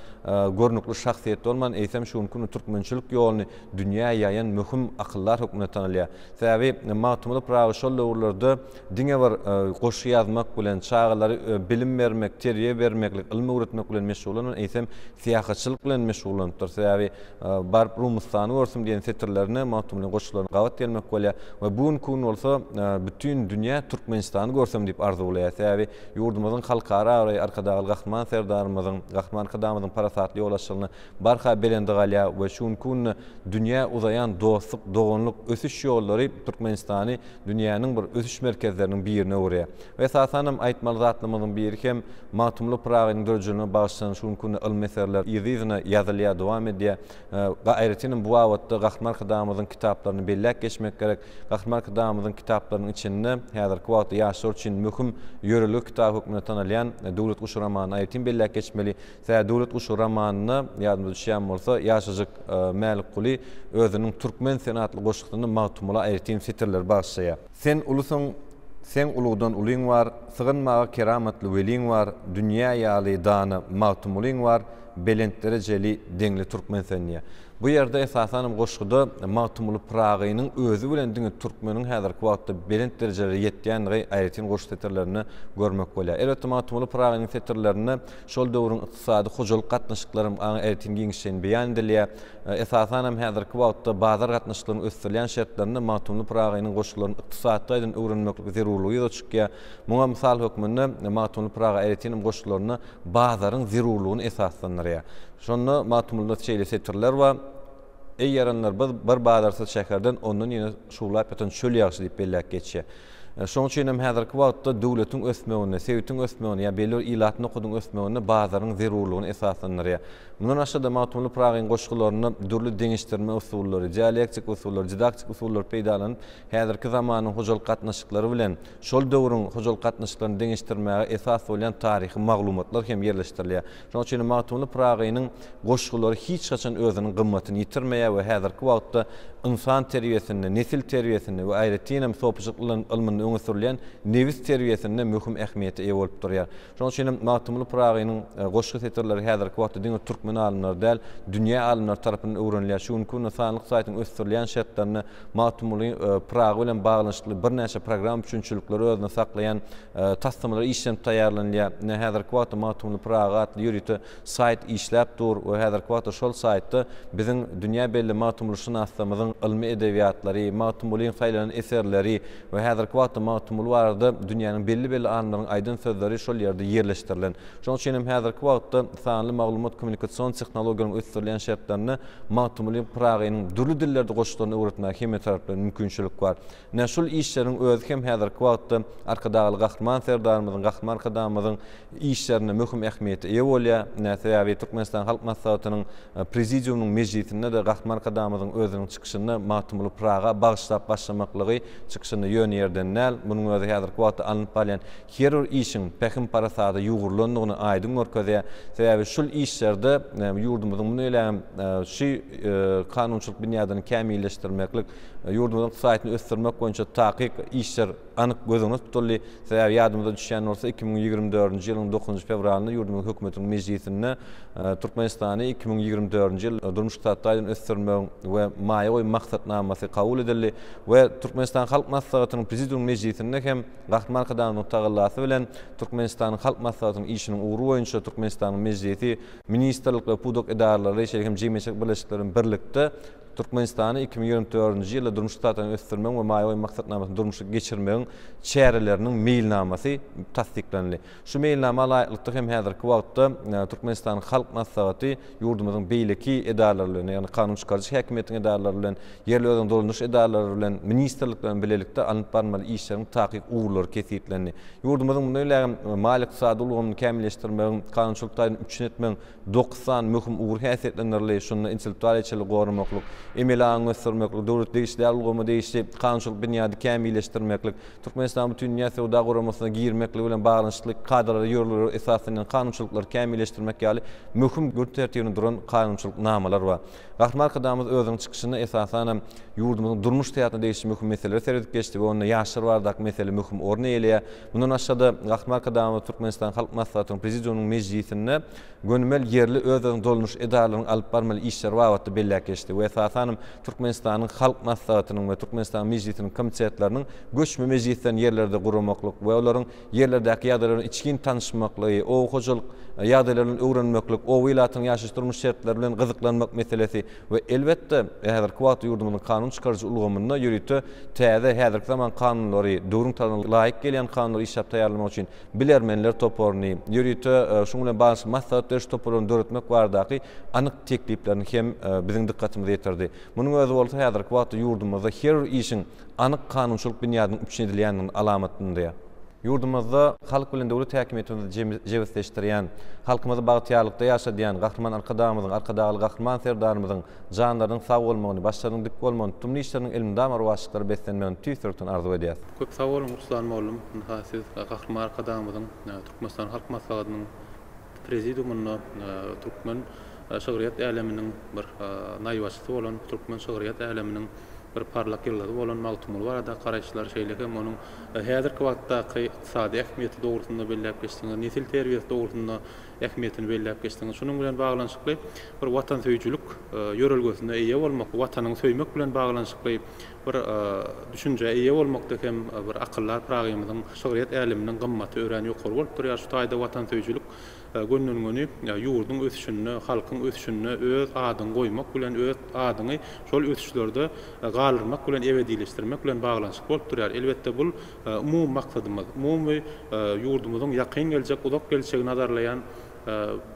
görnükli şahsiýet bolman, eýsem şunuň türkmençilik ýoluny dünýä ýaýan möhüm akyllar hökmüne tanylýar. Sebäbi Matmuly Pragy şol döwürlerde diňe bir goşy ýazmak bilen, çağlary bilim bermek, terbiýe bermeklik, ilmi öwretmek bilen meşgul bolan, eýsem siýasatçylyk bilen meşgul bolandyr. Sebäbi bar Rumystany görsüm diýen setirlerini Matmulyň goşgularyny gawat gelmek bolýar we bugün kun bolsa bütün dünýä Türkmenistany görsem diýip arzu bolýar. Sebäbi ýurdumyzyň halkara arkadagy Gahman serdarymyzyň, Gahman kadamyzyň parasatly ýolaşygyny barha belendigalýar we şuň kun dünýä uzayan dostluk, dogonluk ösüş ýollary Türkmenistany dünýäniň bir ösüş merkezleriniň birine öwrýär. We esasan aýtmaly zatlymyzyň biri hem Matmuly Pragynyň dörejçiligine baglanşan şuň kun ilmi eserler ýyzyna ýazylýar, dowam edýär. Gaýretiniň bu wagtda Gahman kadamyzyň kitaplaryny belläp geçmek gerek. Gahman kadamyzyň kitaplarynyň içinde häzirki wagtda ýaşlar üçin möhüm ýörellik kitap hökmüne tanylýan Döwlet Guşy romanyny aýtyn belläp geçmeli. Döwlet Guşy romanyny ýadyma düşýän bolsa ýaşazyk Mälik Guly özüniň türkmen senatly goşgyny Matmuly aýtyn setirler bagşaýar. Sen ulusyň, sen ulugdan ulyň bar, sygynmaga keramatly weliň bar, dünýä ýaly dany Matmulyň bar, belent derejeli deňli türkmen senniýe. Bu yerde esasen goşguda Matumul Pragynyň özü bilen diňe türkmeniň häzirki wagtda belent derejelere ýetýänligi aýratyn goşgu seterlerini görmek bolýar. Elbetde Matumul Pragynyň seterlerini şol döwrüň ykdysady hojalyk gatnaşyklary aýratyn giňişen beýan edilýär. Esasen hem häzirki wagtda bazar gatnaşyklaryny ösdürilýän şertlerini Matumul Pragynyň goşgularyny ykdysadydan öwrenmeklik zerurlygy da çykýar. Muňa mysal hökmünde Matumul Praga aýratyn goşgularyny bazaryň zerurlygyny esaslandyrýar. Şonu Matumulda şeýle seterler we eýyaranlar bir bazarsyz şäherden ondan ýene şuwlap ýatan çöl ýagşy diýip belläp geçýär. Şoň üçin hem häzirki wagtda döwletiň ösmegine, sevgitiň ösmegine, ýa belli ilatyny okudyň ösmegine bazaryň zerurlygyny esaslandyrýar. Mundan aşağıda Matumul Pragyň goşgularyny dürli deňişdirme usullary, dialektik usullary, didaktik usullary peýdalanyp, häzirki zamanyň hojalyk gatnaşyklary bilen şol döwrüň hojalyk gatnaşyklaryny deňişdirmäge esas bolan taryhy maglumatlar hem ýerleşdirilýär. Şoň üçin Matumul Pragynyň goşgulary hiç gaçan özüniň gymmatyny ýitirmeýär we häzirki wagtda insan terbiýesinde, nesil terbiýesinde we aýratyn sopyjyklygyň ilmini öňe sürilýän newis terbiýesinde möhüm ähmiýete ýa bolup durýar. Şoň üçin Matumul Pragynyň goşgu seterleri häzirki wagtda diňe türkmen alymlar däl, dünýä alymlar tarapyndan öwrenilýär. Şu gün sanlyk saýtyň ösdürilýän şertlerini Matumul Praga bilen baglanşykly birnäçe program üçinçilikleri özüne saklayan taslamalar işlem taýýarlanýar. Häzirki wagtda Matumul Praga atly ýürüti saýt işläp dur we häzirki wagtda şol saýtda biziň dünýä belli Matumul şunaslamyzyň ilmi edebiýatlary, Matumul'yň saýlanan eserleri we häzirki wagtda Matumul barada dünýäniň belli anlaryň aýdyn sözleri şol ýerde ýerleşdirilen. Şoň üçin hem häzirki wagtda sanly maglumat kommunikasiýon tehnologiýasynyň ösdürilýän şertlerini Matumul Pragynyň dürli dillerde goşgularyny öwretmäge hem tarapdan mümkinçilik bar. Näşul işleriň özü hem häzirki wagtda arkadagy gahryman serdarymyzyň, gahryman kadamyzyň işlerine möhüm ähmiýeti ýa bolýar. Näse Türkmenistan Halk Maslahatynyň prezidiumynyň mejlisinde de gahryman kadamyzyň özüniň çykyşyny Matumul Praga bagşlap başlamaklygy çykyşyny ýönerdenler. Munyň özü häzirki wagtda alınıp barýan her bir işiň pehim parasada ýugurlandygyny aýdyn görkezýär. Sebäbi şol işlerde ýurdumyzyň muny elem şu kanunçylyk binýadyny kämilleşdirmeklik, ýurdumyzyň saýtyny ösdürmek boýunça takyk işler anyk gözüňe tutuldy. Sebäbi ýadymyza düşýän bolsa 2024-nji ýylyň 9-njy fevralyny ýurdumyň hökümetiniň mejlisinde Türkmenistany 2024-nji ýyl durmuş tatdaýdan ösdürmek we maýa maksatnamasy kabul edildi we Türkmenistan Halk Maslahatynyň prezidium mejlisinde hem gahryman kadamynyň tagallasy bilen Türkmenistanyň Halk Maslahatynyň işiniň uğru boýunça Türkmenistanyň mejlisi, ministerlik we pudok edaralary şeýle hem jemgyýetçilik birleşikleriniň birlikde Türkmenistany 2024-nji ýylda durmuş tatdaýdan ösdürmek we maýa maksatnamasyny durmuşa geçirmegiň çäreleriniň meýilnamasy tasdiklendi. Şu meýilnama laýyklykda hem häzirki wagtda Türkmenistanyň Halk Maslahaty ýurdumyzyň beýleki edaralary bilen, ýani kanun çykarjy häkimetiniň edaralary bilen, ýerli özüň dolanyş edaralary bilen, ministerlikler bilelikde alınıp barmaly işleriň takyk uğurlary kesiplendi. Ýurdumyzyň mundaýlar malik sadylygyny kämilleşdirmegiň, kanunçylykdaň üçin etmegiň 90 möhüm uğur häsiýetlendirli, şonu intellektual eçilik gormaklyk, emelaň ösdürmeklik, döwlet degişler ulgamy degişli, kanunçylyk binýady kämilleşdirmeklik, Türkmenistan bütün dünya sowda guramasyna girmeklik bilen baglanşykly kadrary ýörleri esasyny kanunçylyklar kämilleşdirmek ýaly möhüm gün tertibinde duran kanunçylyk namalar bar. Gahryman kadamyz özüň çykyşyny esasen ýurdumyzyň durmuş täýatyny değişik möhüm meseleler seredip geçdi we onda ýaşar bardak mesele möhüm orny elýär. Mundan aşağıda gahryman kadamyz Türkmenistan Halk Maslahatynyň prezidiumynyň mejlisinde gönümel ýerli özüň dolanyş edaralaryň alyp barmaly işler wagtda belläp geçdi we esasen Türkmenistanyň Halk Maslahatynyň we Türkmenistan mejlisiniň komitetleriniň göçme mejlislerini ýerlerde guramaklyk we olaryň ýerlerdäki ýagdaýlaryň içkin tanışmaklygy, o hojalyk ýagdaýlaryny öwrenmeklik, o wilayatyň ýaşaş durmuş şertleri bilen gyzyklanmak meselesi we elbetde häzirki wagtda ýurdumyzyň kanun çykarjy ulgamyna ýürüti täze häzirki zaman kanunlary, döwrüň talyna laýyk gelýän kanunlary işlep taýýarlamak üçin bilermenler toporny, ýürüti şoň bilen baş maslahat toporlaryny döretmek bardaky anyk tekliplerini hem biziň dikkatimizi ýetirdi. Munyň özü bolsa häzirki wagtda ýurdumyzda her bir işiň anyk kanunçylyk binýadynyň üçin edilýändigini alamatyndaýar. Ýurdumyzda halk bilen döwlet häkimetini jewizleşdirýän, halkymyzy bagtýarlykda ýaşadýan gahryman arkadamyzyň, arkadagy gahryman serdarymyzyň janlarynyň sag bolmagyny, başlarynyň dik bolmagyny, tümli işleriň ilminde marwaşlyklary beslenmegini tüýsürtün arzu edýär. Köp sag bolun Ruslan mollum, siz gahryman arkadamyzyň Türkmenistan Halk Maslahatynyň prezidiumyna Türkmen şygyryat äleminiň bir naýbaçysy bolan, türkmen şygyryat äleminiň bir parlak ýyllary bolan magtumul barada garaşlar şeýle hem onuň häzirki wagtdaky iqtisady ähmiýeti dogrusynda belläp geçdiňi, nesil terbiyesi dogrusynda ähmiýetini belläp geçdiňi, şunun bilen baglanşykly bir watan söýjülük ýörelgesine eýe bolmak, watanyň söýmek bilen baglanşykly bir düşünje eýe bolmakda hem bir akyllar pragyymyň şygyryat äleminiň gymmaty ören ýokary bolup durýar. Şu taýda watan söýjülük gönnüňini ýurdun ösüşini, halkyň ösüşini öz adyny goýmak bilen öz adyny şol ösüşlerde galyrmak bilen ebedileşdirmek bilen baglanşyk bolup durýar. Elbetde bul umum maksatymyz. Umumy ýurdumyzyň ýakyn geljek, uzak geljekini nazarlayan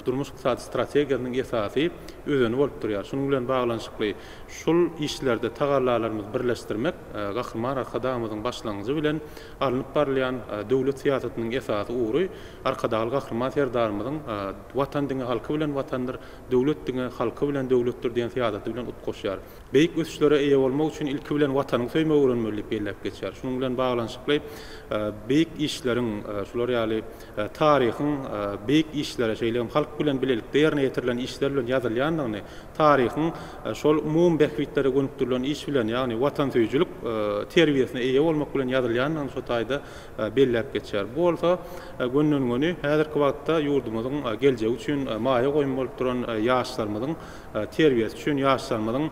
durmuş iqtisadi strategiýasynyň esasy özüni bolup durýar. Şunun bilen baglanşykly şol işlerde tagallarlarymyzy birleşdirmek gahrman arkadamyzyň başlangyjy bilen alınıp barlayan döwlet siýasatynyň esasy uğruy arkadaly gahrman serdarymyzyň watan diňe halky bilen watandyr, döwlet diňe halky bilen döwletdir diýen siýasaty bilen utgoşýar. Beýik ösüşlere eýe bolmak üçin ilki bilen watanyň söýme öwrenmelik belläp geçýär. Şunun bilen baglanşykly beýik işleriň şular ýaly taryhyň beýik işlere şeýle halk bilen bilelikde ýerine ýetirilen işler bilen ýazylýanlygyny, taryhyň şol umum behbitlere gönüktirilen iş bilen, ýagny watan söýjülük terbiýesine eýe bolmak bilen ýazylýanlygyny şu taýda belläp geçýär. Bu bolsa gönnüňini häzirki wagtda ýurdumyzyň geljegi üçin maýa goýum bolup duran ýaşlarymyzyň terbiýesi üçin ýaşlarymyzyň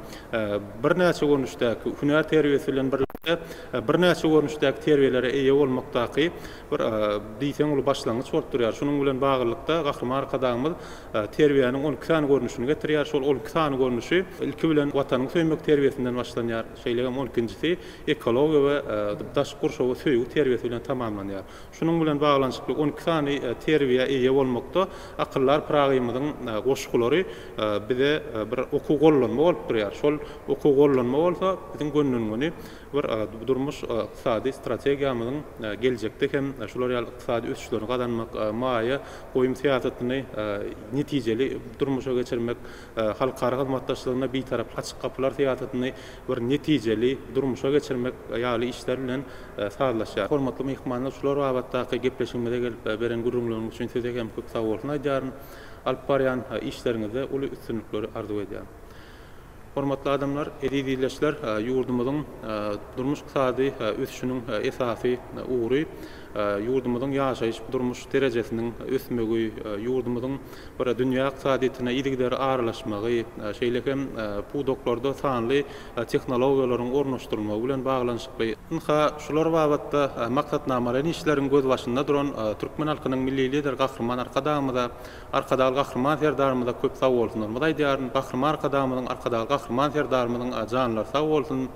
birnäçe görnüşdäki hünär terbiýesi bilen birlikde birnäçe görnüşdäki terbiýelere eýe bolmakdaky bir diýsen ulu başlangyç bolup durýar. Şunun bilen baglanlykda gahrman arkadamyz terbiýanyň 12 sany görnüşini getirýär. Şol 12 sany görnüşi ilki bilen watanyň söýmek terbiýesinden başlanýar. Şeýlegem 12-njisi ekologiýa we daş gurşawy söýgü terbiýesi bilen tamamlanýar. Şunun bilen baglanşykly 12 sany terbiýe eýe bolmakda akyllar pragyymyzyň goşgulary bize bir okuw gollanma bolup durýar. Şol okuw gollanma bolsa biziň gönlüňini bir durmuş iqtisady strategiýamyzyň geljekde hem şular ýaly iqtisady ösüşlerini gadanmak, maýa goýum siýasatyny netijeli durmuşa geçirmek, halkara hyzmatdaşlygyna beýtarap açyk kapylar siýasatyny bir netijeli durmuşa geçirmek ýaly işler bilen sazlaşýar. Hormatly mehmanlar, şular wagtdaky gepleşigimizde gelip beren gurrunlygyň üçin size hem köp sag bolsun aýdýaryn. Alyp barýan işleriňizde uly üstünlikleri arzu edýär. Hormatly adamlar, edilýärler, ýurdumyzyň durmuş iqtisady ösüşiniň esasy uğruy ýurdumyzyň ýaşaýyş durmuş derejesiniň ösmegi, ýurdumyzyň bir dünýä iqtisadyna idigleri aralaşmagy, şeýlekem bu doktorda sanly tehnologiýalaryň ornaşdyrylmagy bilen baglanşykly. Şular wagtda maksatnamalaryň işleriň göz başynda duran türkmen halkynyň milli lider gahrman arkadamyza, arkadaly gahrman serdarymyza köp sag bolsun. Aýdýaryn gahrman arkadamyzyň arkadaly gahrman serdarymyzyň janlar sag bolsun.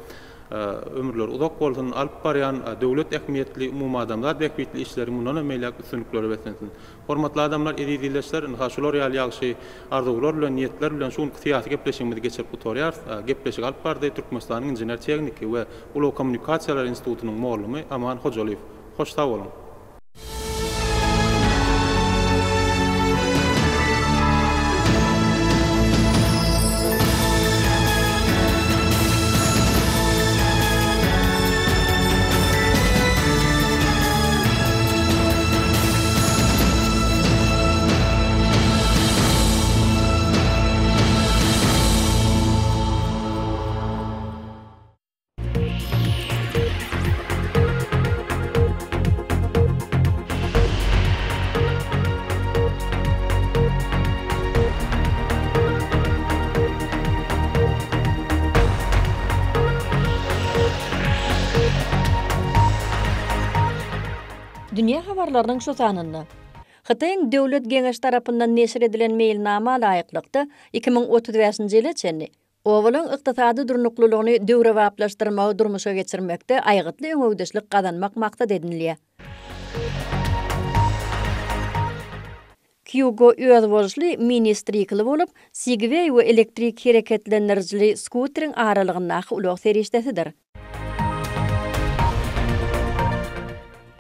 Ömürler uzak bolsun, alyp barýan döwlet ähmiýetli umum adamlar ähmiýetli işleri mundan emeýlek üstünlikleri besensin. Hormatly adamlar, edilýärler, şular ýaly ýagşy arzuwlar bilen, niýetler bilen şu syýasy gepleşigimizi geçirip oturýar. Gepleşik alyp bardy Türkmenistanyň injener tekniki we uly kommunikasiýalar institutynyň mollamy Aman Hojalyýew. Hoş sag bolun. Dünya habarlarynyň şu sanyny. Hytaýyň döwlet geňeş tarapyndan neşir edilen mailnama laýyklykda 2035-nji ýyly çenli owalaň ykdysady durnuklulygyny döwre wagtlaşdyrmagy durmuşa geçirmekde aýgytly öňüňdeşlik gadanmak maksat edinilýär. Kyugo özboluşly ministrikli bolup, Segway we elektrik hereketlendirjili skuteriň aralygyny ulak serişdesidir.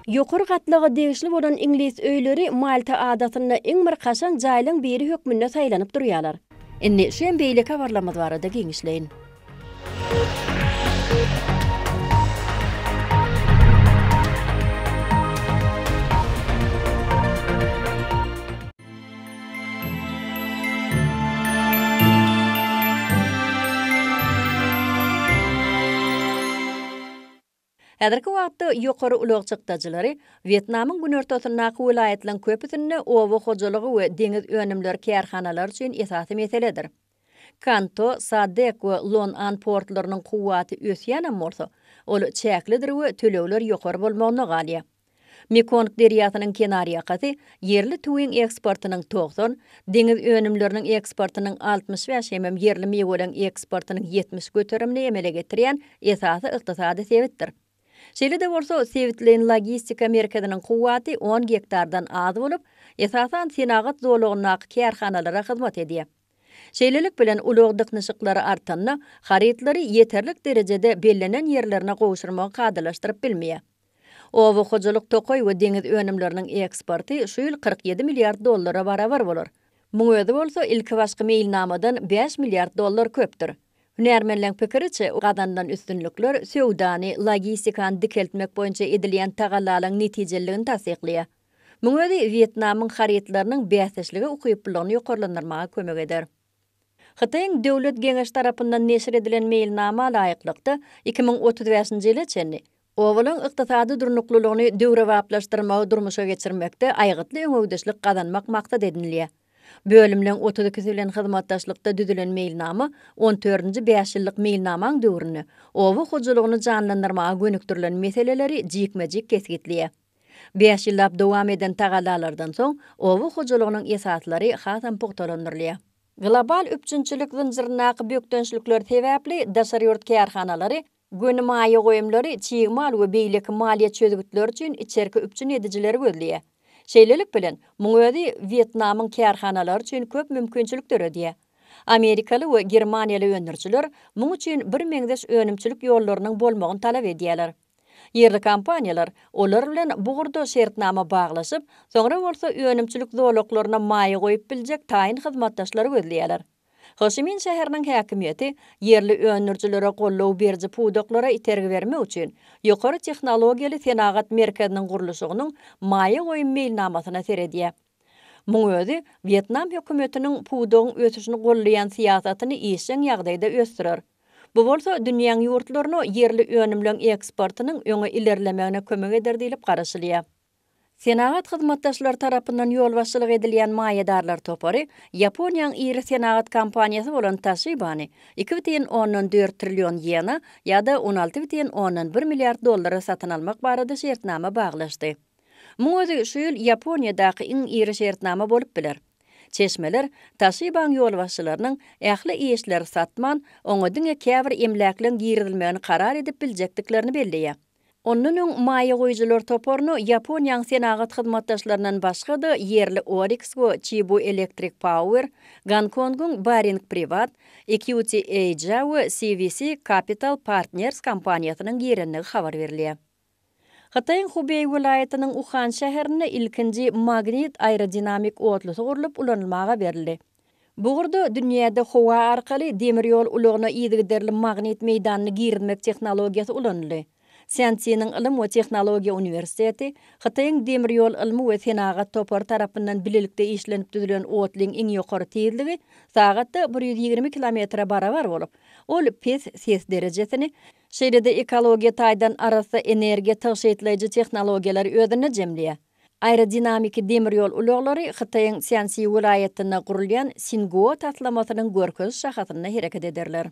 Ýokary gatlygy degişli bolan ingliz öýleri Malta adatyna iň bir kaşan jaýlyň biri hökmünde saýlanyp durýarlar. Indi şembeýlik habarlamaz barada geňişleýin. Häzirki wagtda ýokary ulug çykdajylary Vietnamyň günortasyndaky vilayetlerin köpüsinde owa hojalygy we deňiz önümleri kärhanalar üçin esasy meseledir. Kanto, Sadek we Lon An portlarynyň kuwaty ösýän bolsa, ol çäklidir we төлewler ýokary bolmagyna galýa. Mekong deriýasynyň kenary ýakaty yerli tuwing eksportynyň 90, deňiz önümleriniň eksportynyň 65 hem yerli meweleň eksportynyň 70 göterimini emele getirýän esasy ykdysady sebitdir. Şeýle-de bolsa Sevitlerin logistika merkeziniň kuwaty 10 hektardan az bolup, esasan senagat zolugynaky kärhanalara hyzmat edýär. Şeýlelik bilen ulug dyknyşyklary artanna, harytlary yeterlik derejede bellenen yerlerine gowşurmagy kadalaşdyryp bilmeýär. Owa hojalyk tokoy we deňiz önümleriniň eksporty şu ýyl 47 milliard dollara barabar bolar. Muň özi bolsa ilki başky meýilnamadan 5 milliard dollar köpdir. Hünärmenleň pikiriçe, gadandan üstünlükler söwdany, logistikany dikeltmek boýunça edilýän tagallalaryň netijeligini tasdiqlaýar. Muň özi Vietnamyň harytlarynyň bäsleşligi ukyplygyny ýokarlandyrmaga kömek eder. Xitayň döwlet geňeş tarapyndan neşir edilen meýilnama laýyklykda 2035-nji ýyla çenli owalyň ykdysady durnuklulygyny döwrewaplaşdyrmagy durmuşa geçirmekde aýgytly öňüwdeşlik gazanmak maksat edinilýär. Bölümleň 32 bilen hyzmatdaşlykda düzülen meýilnama 14-nji 5 ýyllyk meýilnamaň döwrüni, owa hojalygyny janlandyrmaga gönükdirilen meseleleri jikmejik kesgitliýär. 5 ýyllap dowam eden tagallalardan soň owa hojalygynyň esaslary hasam pogtalandyrylýar. Global üpçünçilik zinjirinaky bökdönçlükler sebäpli daşary ýurt kärhanalary gönümaýy goýumlary çiğmal we beýleki maliýe çözgütler üçin içerki üpçün edijileri gözleýär. Şeýlelik bilen muň özi Vietnamyň kärhanalary üçin köp mümkinçilikler ödýär. Amerikaly we Germaniýaly öndürçiler muň üçin bir meňdeş önümçilik ýollarynyň bolmagyny talap edýärler. Yerli kompaniýalar olar bilen bugurda şertnama baglaşyp, soňra bolsa önümçilik zowlaklaryna maýy goýup biljek taýin hyzmatdaşlary gözleýärler. Ho Chi Minh şäheriniň häkimiýeti yerli öndürçilere gollaw berji pudoklara itergi bermek üçin ýokary tehnologiýaly senagat merkeziniň gurulşygynyň maýy goýum meýilnamasyna seredýär. Muň özi Vietnam hökümetiniň pudogyň ösüşini gollaýan siýasatyny işin ýagdaýda ösdirer. Bu bolsa dünýäň ýurtlaryna yerli önümleň eksportynyň öňe ilerlemegine kömek eder diýilip garaşylýar. Senagat hyzmatdaşlary tarapyndan ýol başçylyk edilýän maýedarlar topary Ýaponiýanyň iri senagat kompaniýasy bolan Toshibany 2,4 trillion ýena ýa-da 16,1 milliard dollara satyn almak barada şertnama baglaşdy. Muň özi şu ýyl Ýaponiýadaky iň iri şertnama bolup biler. Çeşmeler Toshibanyň ýol başçylarynyň ähli işleri satman, oňa diňe käbir emläkleň giridilmegini karar edip biljekdiklerini belleýär. Onun maýy goýjylar toporuny Ýaponiýanyň senagat hyzmatdaşlaryndan başga da yerli Orix we Chibu Electric Power, Gangkongyň Baring Privat, EQT Asia we CVC Capital Partners kompaniýasynyň girenligi habar berilýär. Xitayň Hubei vilayatynyň Wuhan şäherine ilkinji magnit aerodinamik otlusy gurulyp ulanylmaga berildi. Bugurda dünýäde howa arkaly demir ýol ulugyna ýygyderli magnit meýdanyny giritmek tehnologiýasy ulanyldy. Science'nin Ilim we Tehnologiýa Uniwersiteti, Xitayň demir ýol ilmi we senagat topar tarapyndan bilelikde işlenip düzülen otlyň iň ýokary tezligi sagatda 120 kilometre barabar bolup, ol pes ses derejesini, şeýle-de ekologiýa taýdan arasy energiýa taşyýtlaýjy tehnologiýalar özüne jemleýär. Aerodinamiki demir ýol uluglary Xitayň Science vilayatyna gurulýan Singuo tatlamasynyň görkeş şahatyna hereket ederler.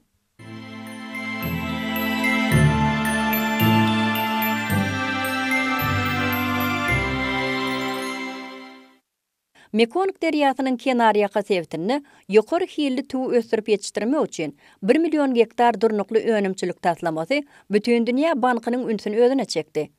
Mekong deriýasynyň kenary ýaka sebitini ýokary hilli tuw ösdürip ýetişdirmek üçin 1 million hektar durnukly önümçilik taslamasy bütün dünýä bankynyň ünsini özüne çekdi.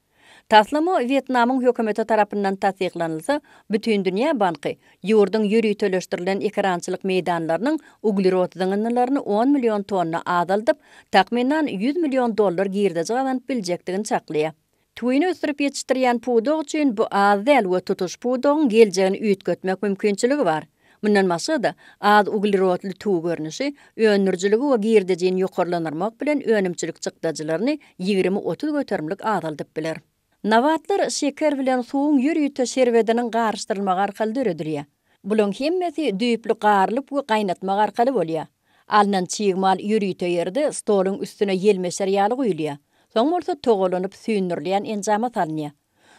Taslama Vietnamyň hökümeti tarapyndan tasdiqlanylsa, bütün dünýä banky ýurdyň ýürüteleşdirilen ekrançylyk meýdanlarynyň uglerod zyňylaryny 10 million tonna azaldyp, takminan 100 million dollar girdiji gazanyp biljekdigini çaklaýar. Tuýuny ösdürip ýetişdirýän pudog üçin bu azal we tutuş pudogyň geljegini üýtgetmek mümkinçiligi bar. Mundan maksada az uglerodly tuw görnüşi, önürjiligi we girdijini ýokarlandyrmak bilen önümçilik çykdajylaryny 20-30 göterimlik azaldyp biler. Nawatlar şeker bilen suwuň ýürüýte şerbetiniň garşdyrylmagy arkaly döredilýär. Bulan hemmesi düýpli garlyp we gaýnatmak arkaly bolýar. Alnan çiğmal ýürüýte ýerde stoluň üstüne ýelmeşer ýaly goýulýar. Soň bolsa togalanyp süýnürleýän enzama salnya.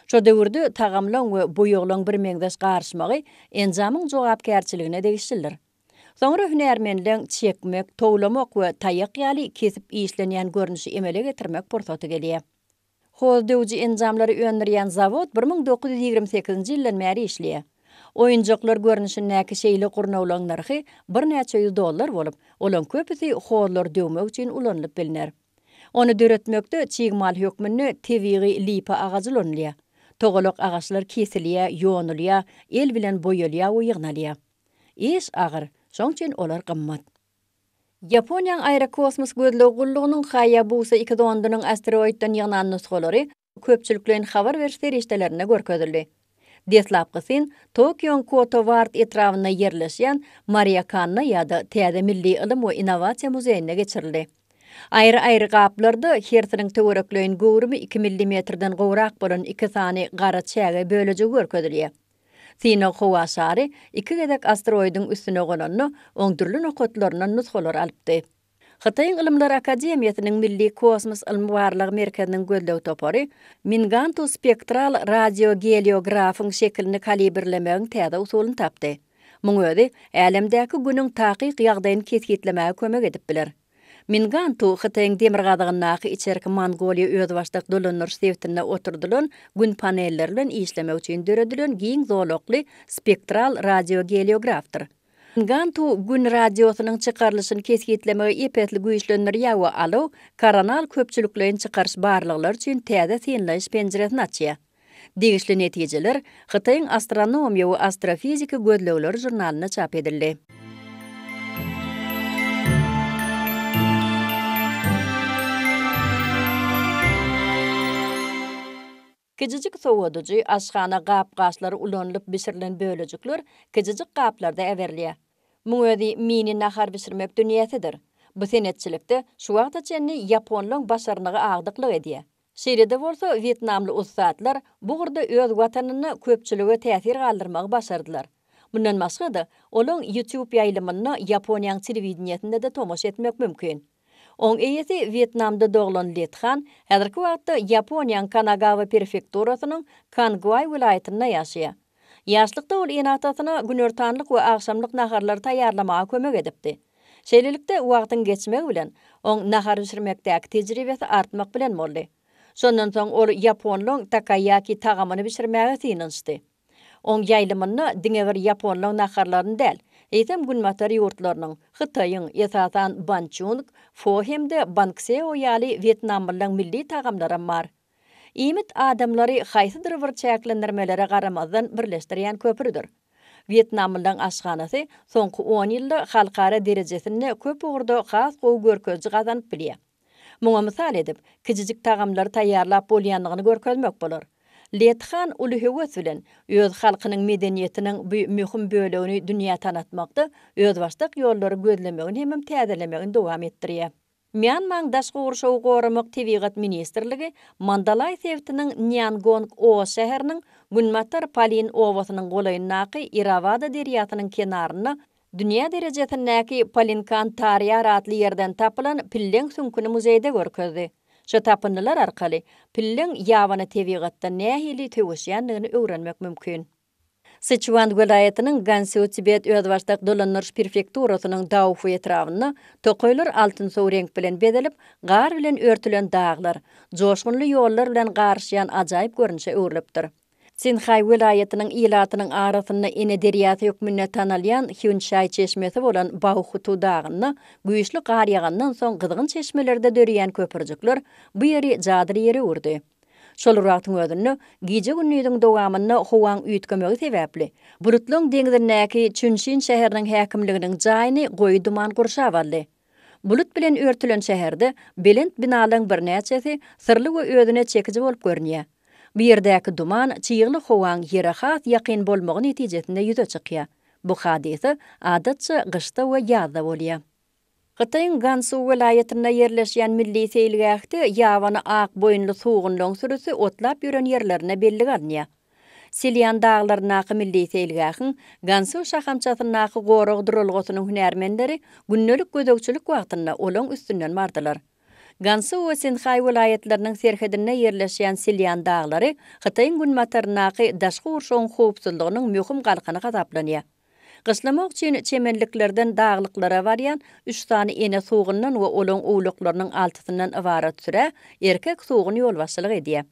Şo döwürde tagamlaň we boýoglaň bir meňdes garşmagy enzamyň jogapkärçiligine degişdiler. Soňra hünärmenliň çekmek, towlamak we taýak ýaly kesip işlenýän görnüşi emele getirmek porsaty gelýär. Hozdewji enzamlary öňdirýän zawod 1928-nji ýyldan bäri işleýär. Oyuncaklar görnüşindäki şeýle gurnawlaň narhy $100 bolup, olan köpüsi hozlar döwmek üçin ulanylyp bilinär. Onu döretmekde çigmal hökmünde tebigi lipa agacı ulanylar. Togalak agaçlar kesilýär, ýonulýar, el bilen boýalýar we ýygnalýar. Iş agyr, şoň üçin olar gymmat. Japoniýanyň aerokosmos gözlegullygynyň Hayabusa 2 dondynyň asteroiddan ýygnan nusgalary köpçüliklerin habar beriş feriştelerine görkezildi. Deslapkysyn Tokyoň Koto Ward etrawyna ýerleşýän Mariakana ýa-da Täze Milli Ilim we Innovasiýa muzeýine geçirildi. Aýry-aýry gaplarda hertiniň töwerekleýin gowrumy 2 mm-den gowrak bolan 2 sany gara çäge bölejek görkezilýär. Sino Howasary 2 gedek asteroidyň üstüne gonanyny öňdürlü nokotlarynyň nusgalar alypdy. Xitayň Ilimler Akademiýasynyň Milli Kosmos Ilm Barlygy Merkeziniň gözleg topary Mingantu spektral radiogeografyň şeklini kalibrlemegiň täze usulyny tapdy. Muň özi älemdäki günüň takyk ýagdaýyny kesgitlemäge kömek edip biler. Mingantu Xitayň demirgadygynaky içerki Mongoliýa özbaşlyk dolanlar sewtine oturdulan gün panelleri bilen işlemek üçin döredilen giň zolokly spektral radiogeografdyr. Mingantu gün radiosynyň çykarlyşyny kesgitlemegi epetli güýçlendirýär we alaw koronal köpçüliklerin çykarış barlyklar üçin täze senleş penjeresini açýar. Degişli netijeler Xitayň astronomiýa we astrofizika gözlegleri jurnalyna çap edildi. Kejijik sowadyjy aşgana gap-gaşlary ulanylyp bişirilen bölejikler kejijik gaplarda äwerliýär. Muň özi mini nahar bişirmek dünýäsidir. Bu senetçilikde şu wagtçany Japonlaryň başarnygy agdyklyk edýär. Şeýlede bolsa Vietnamly ustadlar bu gurda öz watanyny köpçülige täsir galdyrmagy başardylar. Bundan başga olaň YouTube ýaýlymyny Japoniýanyň telewizionýasynda da tomaşa etmek mümkin. Oň eýesi Vietnamda doglan Lethan, häzirki wagtda Japoniýanyň Kanagawa prefekturasynyň Kangwai vilayatynda ýaşaýar. Ýaşlykda ol enatasyna günertanlyk we agşamlyk naharlar taýýarlamaga kömek edipdi. Şeýlelikde wagtyň geçmegi bilen oň nahar bişirmekdäki tejribesi artmak bilen boldy. Şondan soň ol Japonlaryň takoyaki tagamyny bişirmäge synynçdy. Oň ýaýlymyny diňe bir Japonlaryň naharlaryny däl, eýsem günmatar ýurtlarynyň Xitaýyň esasan Banchung, Pho hemde Bangseo ýaly Vietnamlyň milli tagamlary bar. İmit adamlary haýsydyr bir çäklendirmelere garamazdan birleşdirýän köprüdür. Vietnamlyň aşganasy soňky 10 ýylda halkara derejesinde köp ugurda has gowy görkezji gazanyp bilýär. Muňa mysal edip, kijijik tagamlary taýýarlap bolýanlygyny görkezmek bolar. Lethan uly höwes bilen öz halkynyň medeniýetiniň mühim bölegini dünýä tanatmakda öz başlyk ýollary gözlemegini hem täzelemegini dowam etdirýär. Myanmaň daşky urşawy goramak tebigat ministrligi Mandalay sewtiniň Nyangong o şäheriniň Günmatar Palin owasynyň golaýynaky Iravada derýasynyň kenaryna dünýä derejesindäki Palinkan tariýa ratly ýerden tapylan Pilleň sünküni muzeýde görkezdi. Şu tapınlar arkaly Pilleň ýawany tebigatda nähili töwüşýändigini öwrenmek mümkin. Sichuan welaýatynyň Gansu Tibet özbaşlyk dolanlar prefekturasynyň Daofu etrawyna tokoýlar altyn sow renk bilen bedelip, gar bilen örtülen dağlar, joşgunly ýollar bilen garşýan ajaýyp görünüşe öwrülepdir. Sinhay welaýatynyň ilatynyň arasyna ene derýasy hökmünde tanalýan Hyunshay çeşmesi bolan Baohutu dagyny güýçli gar ýagandan soň gyzgyn çeşmelerde dörýän köpürjükler bu ýeri jadyr ýere urdy. Şol wagtyň özünde gije günnüýüň dowamyny howaň üýtgemegi sebäpli Brutlyň deňizindäki Chunxin şäheriniň häkimliginiň jaýyny goýy duman gurşap aldy. Bulut bilen örtülen şäherde belent binalaryň birnäçesi sirli we özüne çekiji bolup görünýär. Bu ýerdäki duman çyýgly howaň ýere has ýakyn bolmagy netijesinde ýüze çykýar. Bu hadise adatça gyşda we ýazda bolýar. Xitayň Gansu welaýatyna ýerleşýän milli seýilgähde ýawany ak boýunly suwgunlyň sürüsi otlap ýören ýerlerine belli galynýar. Silian dağlarynaky milli seýilgähiň Gansu şahamçasynaky gorag durulgusynyň hünärmenleri günnelik gözegçilik wagtynda olaň üstünden bardylar. Gansu we Sinhay vilayetlerinin serhedine yerleşen Silyan dağları Xitayın günmatarnaqı daşqı urşoğun xoğupsuzluğunun mühim qalqını qataplanıya. Qıslamaq üçün çemenliklerden dağlıqlara varyan 3 tane ene soğundan ve olon oğluqlarının altısından ibarat süre erkek soğun yolbaşçılık ediyor.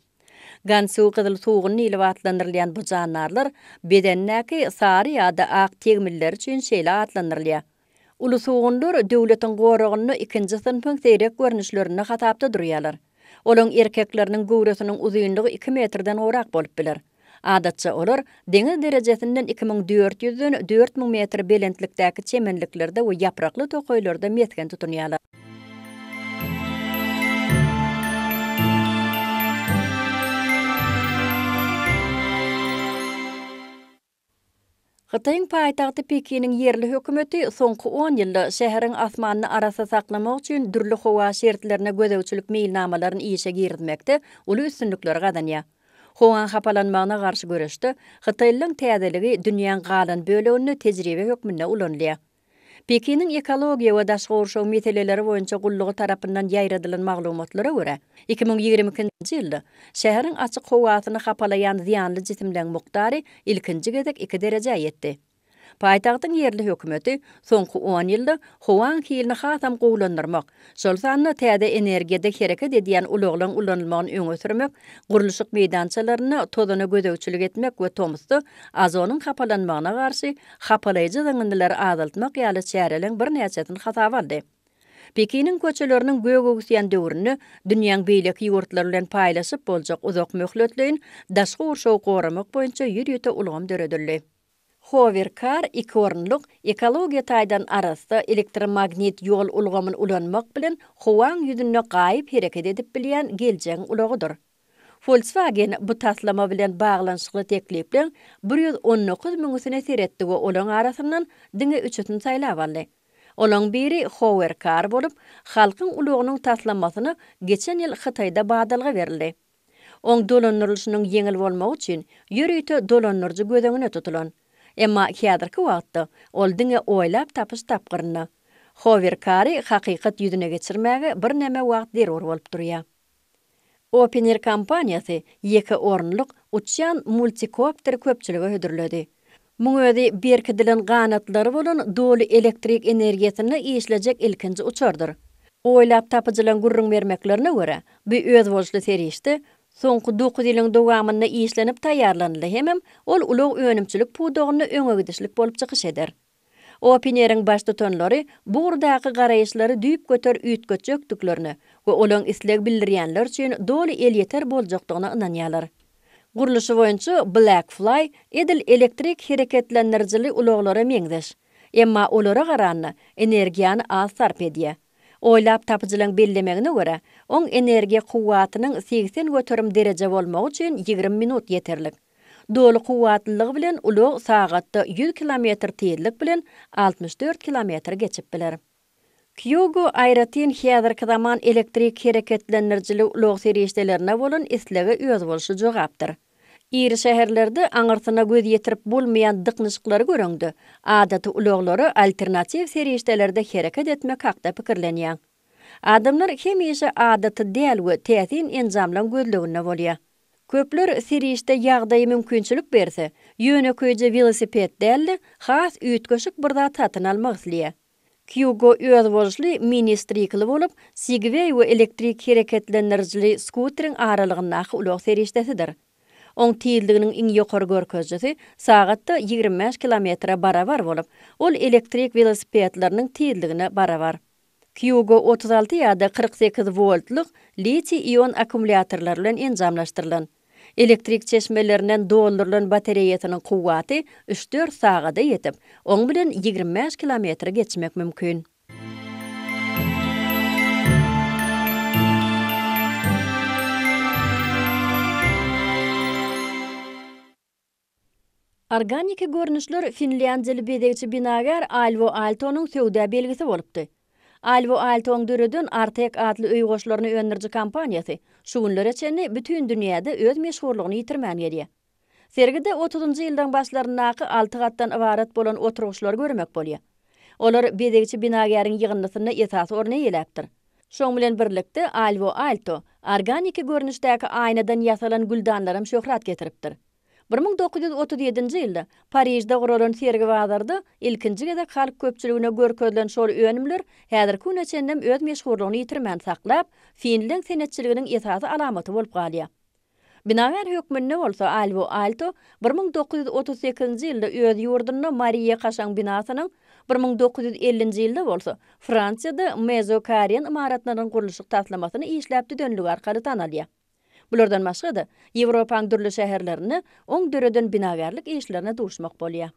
Gansu qızıl soğunun ile atlandırılan bu canlarlar bedennäki sarı ya da aq tegmiller üçün şeyle atlandırılıyor. Ulu soğunlar döwletin gorugyny ikinji sınıfın seyrek görnüşlerini hatapda durýarlar. Olon erkeklerinin gowrasının uzunluğu 2 metrden orak bolup biler. Adatça olar deňiz derejesinden 2400-den 4000 metr belentlikdäki çemenliklerde we yaprakly tokoýlarda metken tutunýarlar. Xitayň paýtagty Pekiniň yerli hökümeti soňky 10 ýylda şäheriň asmanyny arasa saklamak üçin dürli howa şertlerine gözewçilik meýilnamalaryny işe girdmekde uly üstünlikler gadanýar. Howan hapalanmagyna garşy göreşde Xitaylyň täzeligi dünýäň galan bölegini tejribe hökmünde ulanýar. Pekiniň ekologiýa we daşky urşaw meseleleri boýunça gullugy tarapyndan ýaýradylan maglumatlara görä 2022-nji ýylda şäheriň açyk howasyny hapalayan ziýanly jisimleň mukdary ilkinji gezek 2 derejä ýetdi. Paýtagtyň yerli hökümeti soňky 10 ýylda howan hilini hasam gowlandyrmak, şol sanyny täze energiýede hereket edýän uluglaryň ulanylmagyny öňe sürmek, gurulşyk meýdançalaryna tozany gözewçilik etmek we tomusdy azonyň hapalanmagyna garşy hapalaýjy zaňyndylar azaltmak ýaly çäreleň bir näçetini hasaba aldy. Pekiniň köçeleriniň gögögsýän döwrüni dünýäň beýleki ýurtlary bilen paýlaşyp boljak uzak möhletleýin daşky urşaw goramak boýunça ýürýete ulgam döredildi. Hoverkar 2 orunluk ekologiya taýdan arasda elektromagnet ýol ulgamyn ulanmak bilen howan ýüzüne gaýyp hereket edip bilýän geljeň ulagydyr. Volkswagen bu taslama bilen baglanşykly teklip bilen 119 miňsine seretdi we olaň arasyndan diňe 3-üni saýlap aldy. Olaň biri Hoverkar bolup, halkyň ulagynyň taslamasyny geçen ýyl Xitayda badalga berildi. Oň dolanyrylşynyň ýeňil bolmagy üçin ýürüýte dolanyrjy gözeňine tutulan. Emma häzirki wagtda ol diňe oýlap tapyş tapgyryny. Hoverkary hakykat ýüzüne geçirmäge bir näme wagt derwer bolup durýar. Opener kompaniýasy 2 orunluk uçan multikopter köpçüligi hödürledi. Muňözi berkidilen ganatlary bolan dolu elektrik energiýasyny işlejek ilkinji uçardyr. Oýlap tapyjylan gurrun bermeklerine görä, bu öz bolşly serişde soňky 9 ýylyň dowamynda işlenip taýýarlandy hemem ol ulug önümçilik pudogyny öňe gidişlik bolup çykyş eder. Openeriň baş tutanlary bu urdaky garaýyşlary düýüp göter üýtgeç jökdüklerini we olaň isleg bildirýänler üçin doly el ýeter boljakdygyna ynanýarlar. Guruluşy boýunça Blackfly edil elektrik hereketlendirjili uluglara meňdeş. Emma olara garanna energiýany az sarp edýär. Oýlap tapyjylaryň bellemegine görä, oň energiýa kuwwatynyň 80 göterim derece bolmagy üçin 20 minut ýeterlik. Dolu kuwwatlylygy bilen ulug sagatda 100 kilometr tezlik bilen 64 kilometr geçip biler. Kyogo Ayratin häzirki zaman elektrik hereketlendirjili ulug serişdelerine bolan islegi öz bolşy jogapdyr. Iri şäherlerde aňyrsyna göz ýetirip bolmaýan dyknyşyklary göreňdi. Adaty ulaglary alternativ serişdelerde hereket etmek hakda pikirlenýär. Adamlar hemişe adaty däl we täsin enjamlan gözlegine bolýar. Köpler serişde ýagdaý mümkinçilik berse, ýöne köýje velosiped däl, has üýtgeşik bir zat tatyn almak isleýär. Kyogo öz bolşly ministrikli bolup, Segway we elektrik hereketlendirjili skuteriň aralygyna ulag serişdesidir. Oň tezliginiň iň ýokary görkezjisi sagatda 25 kilometre barabar bolup, ol elektrik velosipedlarynyň tezligine barabar. Kyogo 36 ýa-da 48 voltlyk litiýum akkumulýatorlar bilen enjamlaşdyrylan. Elektrik çeşmelerinden doldurulan batareýasynyň kuwwaty 3-4 sagada ýetip, oň bilen 25 kilometre geçmek mümkin. Organik görnüşler Finlandiýaly bedegçi binagar Alvo Aaltonyň söwda belgisi bolupdy. Alvo Aaltoň döreden Artek adly öý goşlaryny öňürji kompaniýasy şu günler içinde bütün dünýäde öz meşhurlygyny ýitirmän gelýär. Sergide 30-njy ýyldan başlarynaky 6 gatdan ibarat bolan oturuşlar görmek bolýar. Olar bedegçi binagaryň ýygynlysyna esas orny ýeläpdir. Şoň bilen birlikde Alvo Alto organik görnüşdäki aynadan yasalan güldanlarym şöhrat getiripdir. 1937-nji ýylda Parijde guralan sergi bazarda ilkinji gezek halk köpçüligine görkezlen şol önümler häzirki güne çennem öz meşhurlygyny ýitirmän saklap, Finland senetçiliginiň esasy alamaty bolup galýar. Binawer hökmünde bolsa Alvo Alto 1938-nji ýylda öz ýurduny Maria Kaşan binasynyň 1950-nji ýylda bolsa Fransiýada Mezokarien imaratlarynyň gurulşyk taslamasyny işläpdi dönlügi arkaly tanalýar. Bulardan başga da Ýewropaň dürli şäherlerini oň döreden binagarlyk işlerine duşmak bolýar.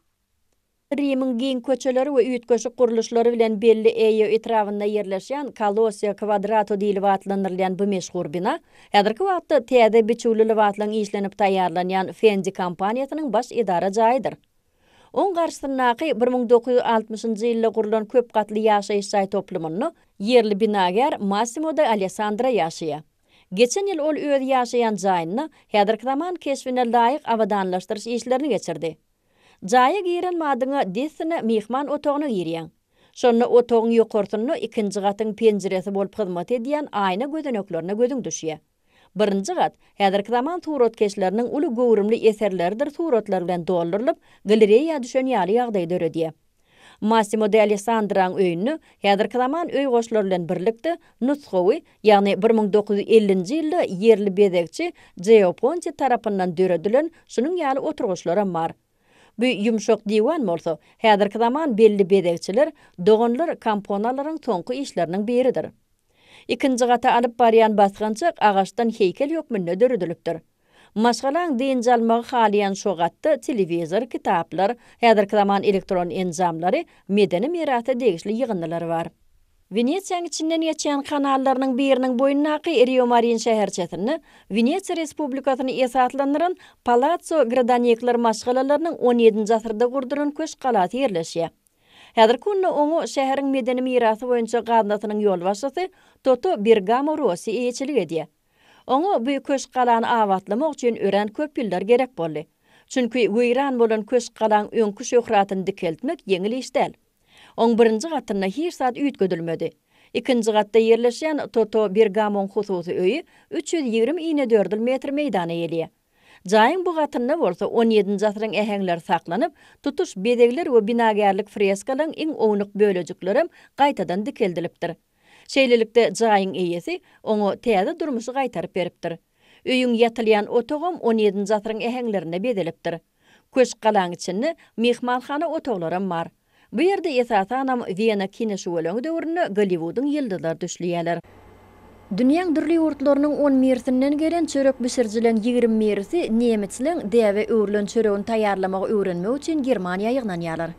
Rimiň giň köçeleri we üýtgeşik gurulşlary bilen belli eýe etrafynda ýerleşýän Kolossia Kvadrato diýilip atlanyrlan bu meşhur bina, häzirki wagtda täze biçiwli watlaň işlenip taýýarlanýan Fendi kompaniýasynyň baş edara jaýydyr. Oň garşysyndaky 1960-njy ýylda gurulan köp gatly ýaşaýyş jaý toplumyny yerli binagar Massimo de Alessandra ýaşaýar. Geçen ýyl ol öz ýaşaýan jaýyny häzirki zaman keşfine laýyk awadanlaşdyryş işlerini geçirdi. Jaýa giren madyňa desine mihman otagyna girýän. Şonu otagyň ýokurtyny ikinji gatyň penjeresi bolup hyzmat edýän aýna gödeneklerine gözüň düşýär. Birinji gat häzirki zaman suratkeşleriniň uly gowrumly eserleridir suratlar bilen doldurylyp galeriýa düşen ýaly ýagdaýda öredýär. Massimo de Alessandra'nın öýünü häzirki zaman öý goşlary bilen birlikde nusxawy, ýagny 1950-nji ýylda yerli bedekçi Geo Ponti tarapyndan döredilen şunyň ýaly oturguşlary bar. Bu ýumşak diwan bolsa, häzirki zaman belli bedekçiler doganlar komponalaryň soňky işleriniň biridir. İkinji gata alyp barýan basgynçyk agaçdan heykel ýokmynda döredilipdir. Maşgalaň diýinji almagy halyan şo gatda telewizor, kitaplar, häzirki zaman elektron enzamlary, medeni mirasy degişli ýygynlary bar. Venesiýanyň içinden geçen kanallarynyň biriniň boyundaky Rio Marin şäherçesini Venesiýa Respublikasyny esaslandyran Palazzo Gradaniekler maşgalalarynyň 17-nji asyrda gurduran köş galasy ýerleşýär. Häzirki günde oňa şäheriň medeni mirasy boýunça gaznasynyň ýolbaşçysy Toto Bergamo Rossi eýetçilik edýär. Oňa bu köş galany awatlamak üçin ören köp ýyllar gerek boldy. Çünki güýran bolan köş galaň öňkü şöhratyny dikeltmek ýeňil iş däl. Oň birinji gatyna her saat üýtgedilmedi. Ikinji gatda ýerleşýän Toto Bergamoň hususy öýü 324 metr meýdana ýelýär. Jaýyň bu gatyna bolsa 17-nji asyryň ähengleri saklanyp, tutuş bedegler we binagarlyk freskalaryň iň ownyk bölejikleri gaýtadan dikeldilipdir. Şeýlelikde jaýyň eýesi oňa täze durmuşy gaýtaryp beripdir. Öýüň ýatylýan otogam 17-nji asyryň ähenglerine bedelipdir. Köş galaň içinde mehmanhana otoglary bar. Bu ýerde esasanam Viena kineşowlaryň döwrüne Hollywood'un ýyldızlar düşlýärler. Dünýäň dürli ýurtlarynyň 10 mersinden gelen çörek bişirjilen 20 mersi Nemetsliň däwe öwrülen çöregini taýýarlamagy öwrenmek üçin Germaniýa ýygnanýarlar.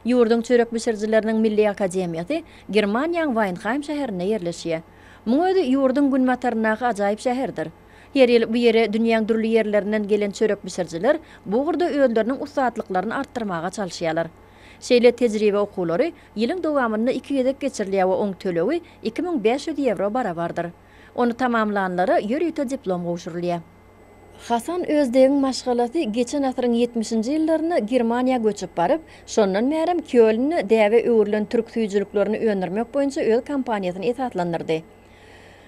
Ýurdun çörek bişirjileriniň Milli Akademiýasy Germaniýanyň Weinheim şäherine ýerleşýär. Muňa ýurdun günmatarynaky ajaýyp şäherdir. Her ýyl bu ýere dünýäň dürli ýerlerinden gelen çörek bişirjiler bu gurda özläriniň ustatlyklaryny artdyrmaga çalyşýarlar. Şeýle tejribe okulary ýylyň dowamında 2 gezek geçirilýär we oň tölewi 2500 euro barabardyr. Onu tamamlanlary ýörüýte diplom gowşurulýar. Hasan Özdegiň maşgalasy geçen asyryň 70-nji ýyllaryna Germaniýa göçüp baryp, şondan merem Kölnni däwe öwrülen türk süýjülüklerini öňürmek boýunça öz kompaniýasyny esaslandyrdy.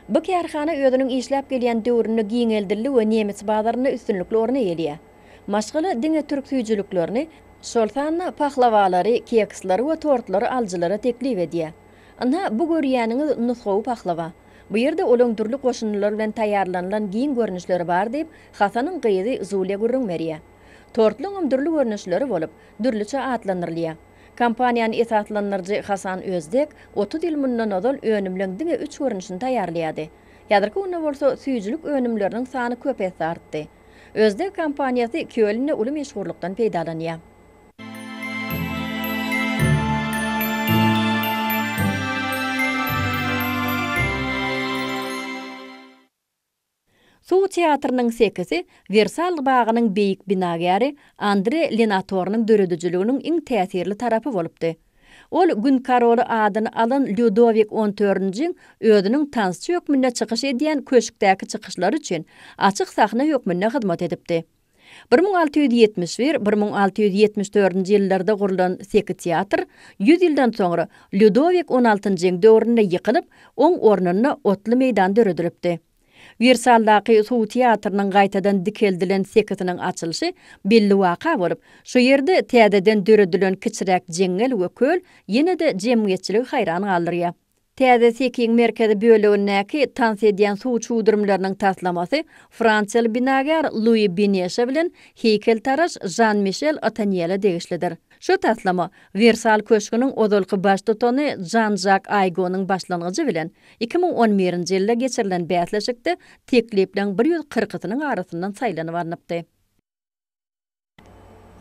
Bu kärhana özüniň işläp gelýän döwrüne giňeldildi we Nemes bazaryna üstünlikli orna ýelýär. Maşgala diňe türk süýjülüklerini Soltanna pahlavalary, kekslary we tortlary aljylara teklip edýär. Ana bu görýäniňiz nusxawy pahlava. Bu ýerde olaň türli goşunlar bilen taýýarlanan giň görnüşleri bar diýip Hasanyň gyzy Zulia görünmerýär. Tortlyň türli görnüşleri bolup, dürliçe atlanyrlýar. Kompaniýanyň esaslandyrjy Hasan Özdek 30 ýyl mundan ozal önümliň diňe 3 görnüşini taýýarlaýady. Ýadyrky günde bolsa süýjülük önümleriniň sany köp artdy. Özdek kompaniýasy Kölnde uly meşhurlukdan peýdalanýar. Suw teatrının sekisi Versal bagynyň beýik binagary Andre Lenatornyň döredijiligiň iň täsirli tarapy bolupdy. Ol gün karoly adyny alan Ludovik 14-nji özüniň tansçy hökmünde çykyş edýän köşkdäki çykyşlar üçin açyk sahna hökmünde hyzmat edipdi. 1671-1674 ýyllarda gurulan seki teatr 100 ýyldan soňra Ludovik 16-njy döwründe ýykılıp, oň ornuny otly meýdan döredilipdi. Versaldaky Suw teatrynyň gaýtadan dikeldilen sekitiniň açylyşy belli waka bolup, şu ýerde täzeden döredilen kiçirek jeňel we köl ýene-de jemgyýetçiligi haýran galdyrýar. Täze sekiň merkezi bölügindäki tans edýän suw çuwdurmlarynyň taslamasy Fransýaly binagar Louis Bineche bilen heýkeltaraş Jean-Michel Ataniel'e degişlidir. Şu taslama Versal köşküniň odolky baş tutany Jean-Jacques Aygonyň başlangyjy bilen 2011-nji ýylda geçirilen bäsleşikde teklipliň 140-nyň arasyndan saýlanyp alnypdy.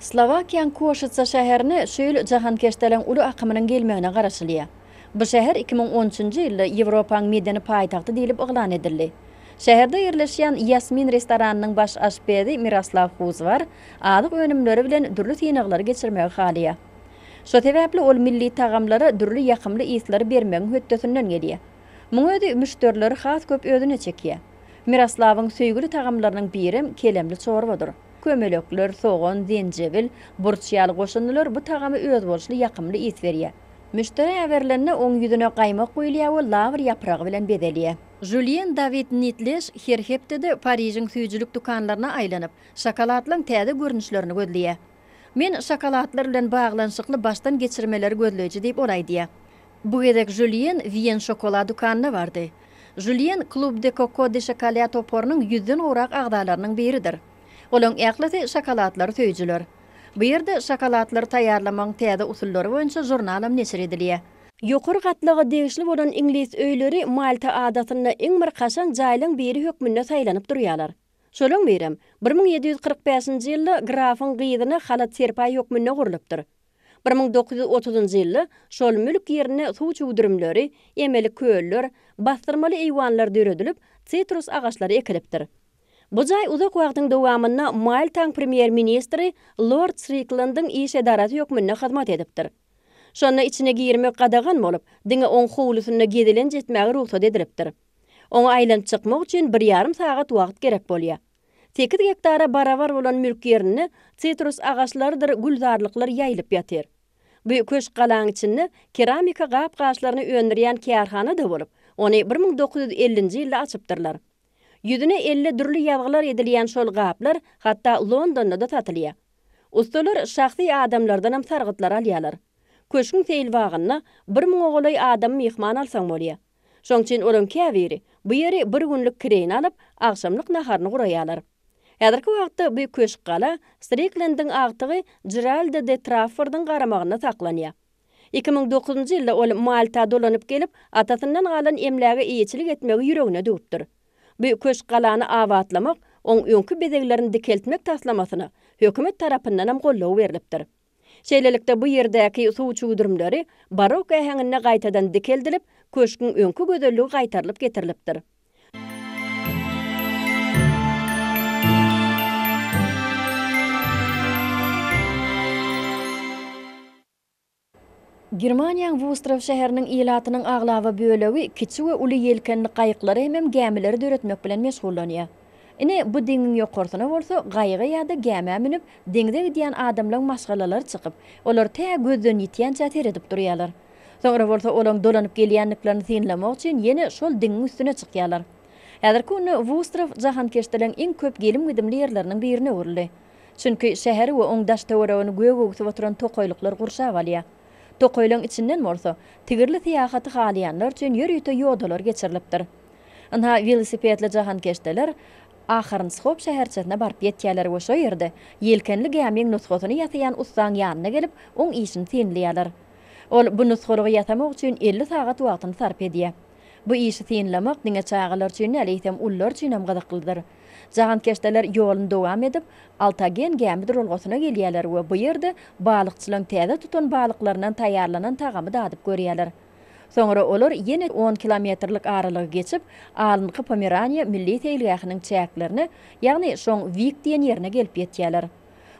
Slovakiýanyň Košica şäherini şöyle jahankeşdelen uly akymynyň gelmegine garaşylýar. Bu şäher 2013-nji ýylda Ýewropaň medeni paýtagty diýilip oglan edildi. Şäherde ýerleşýän Yasmin restoranynyň baş aşpezi Miroslav Huzvar adyk önümleri bilen dürli tynaklary geçirmegi halýar. Şo sebäpli ol milli tagamlara dürli ýakymly isleri bermegiň höttesinden gelýär. Muňa öde müşterileri has köp ödüne çekýär. Miroslawyň söýgüli tagamlarynyň biri kelemli çorbadyr. Kömelekler, soğan, zencevil, burçýaly goşunlar bu tagamy öz bolşly ýakymly is berýär. Müşteri äwerlerine oň ýüzüne gaýmak goýulýar we lawr ýapragy bilen bedelýär. Julien David Nitles her hepde Parijiň süýjülük dukanlaryna aýlanyp, şokoladlaryň täze görnüşlerini gözleýär. Men şokoladlar bilen baglanşykly baştan geçirmeleri gözleýji diýip olaýdy. Bu gedek Julien Wien şokolad dukanyna bardy. Julien Club de Coco de Chocolat toporunyň 100den orak agdalarynyň biridir. Olaň ähli şokoladlar söýjüler. Bu ýerde şokoladlary taýýarlamaň täze usullary boýunça jurnalam neşir edilýär. Ýokary gatlygy degişli bolan ingliz öýleri Malta adatyna iň bir kaçan jaýlyň biri hökmünde saýlanyp durýarlar. Şolaň berem 1745-nji ýylda grafyň gyýdyna halat serpaý hökmünde gurulypdyr. 1930-njy ýylda şol mülk ýerine suw çuwdurmlary, emeli köller, bastyrmaly eýwanlar döredilip, sitrus agaçlary ekilipdir. Bu jaý uzak wagtyň dowamyna Maltaň premier ministri Lord Stricklandyň iş edarasy hökmünde hyzmat edipdir. Şonu içine girmek gadagan bolup, diňe oň howlusyna gedilen jetmäge ruhsat edilipdir. Oňa aýlanyp çykmak üçin 1,5 sagat wagt gerek bolýar. 8 hektara barabar bolan mülk ýerini sitrus agaçlarydyr gülzarlyklar ýaýlyp ýatyr. Bu köşk galaň içinde keramika gap-gaçlaryny öndürýän kärhana da bolup, ony 1950-nji ýylda açypdyrlar. Ýüzüne 50 dürli ýazgylar edilýän şol gaplar hatda Londonda da satylýar. Ustalar şahsy adamlardan hem sargytlar alýarlar. Köşküň teýil wagyna 1000 oğlay adam mehman alsaň bolýar. Şoň üçin olaň käbiri bu ýeri bir günlük kireýin alyp, akşamlyk naharyny guraýarlar. Häzirki wagtda bu köşk gala Stricklandyň agtygy Gerald de Trafford'yň garamagyna saklanýar. 2009-njy ýylda ol Malta dolanyp gelip, atasyndan galan emläge iýetçilik etmegi ýüregine döwüpdir. Bu köşk galany awatlamak, oň öňkü bezeglerini dikeltmek taslamasyny hökümet tarapyndan hem gollaw berilipdir. Şeýlelikde bu ýerdäki suw çuwdurmlary barok ähengine gaýtadan dikeldilip, köşküň öňkü gözelligi gaýtarylyp getirilipdir. Germaniýanyň Wustrow şäheriniň ýylatynyň aglawa bölegi kiçi we uly ýelkenli gaýyklary hem gämileri döretmek bilen meşgullanýar. Ine bu deňiň ýokarsyna bolsa, gaýyga ýa-da gäme minip, deňde gidýän adamlaryň maşgalalar çykyp, olar tä gözden ýitýänçä teredip durýarlar. Soňra bolsa olaň dolanyp gelýänliklaryny synlamak üçin ýene şol deňiň üstüne çykýarlar. Häzirki güni Wustrow jahankeşdelen iň köp gelim gidimli ýerleriniň birine urildi. Çünki şäher we oň daş töweregiň göwegüsip oturan tokoýlyklar gurşap alýar. Tokoýlaň içinden bolsa, tigirli tiýahaty halyanlar üçin ýörüýte ýodalar geçirilipdir. Ana velosipedli jahankeşdeler ahyrynçy hop şäherçesine barıp ýetýärler we şo ýerde ýelkenli gämiň nusgasyny ýasaýan ustaň ýanyna gelip, oň işini synlýarlar. Ol bu nusgalygy ýasamak üçin 50 sagat wagtyny sarp edýär. Bu işi synlamak diňe çağalar üçin näleýsem ullar üçin hem gazaklydyr. Jahankeşdeler ýoluny dowam edip, altagen gämi durulgasyna gelýärler we bu ýerde balykçylaryň täze tutan balyklaryndan taýýarlanan tagamy dadyp görýärler. Soňra olar ýene 10 kilometrlik aralygy geçip, alynky Pomeraniýa milli teýilgähiniň çäklerini, ýagny şoň Wik diýen ýerine gelip ýetýärler.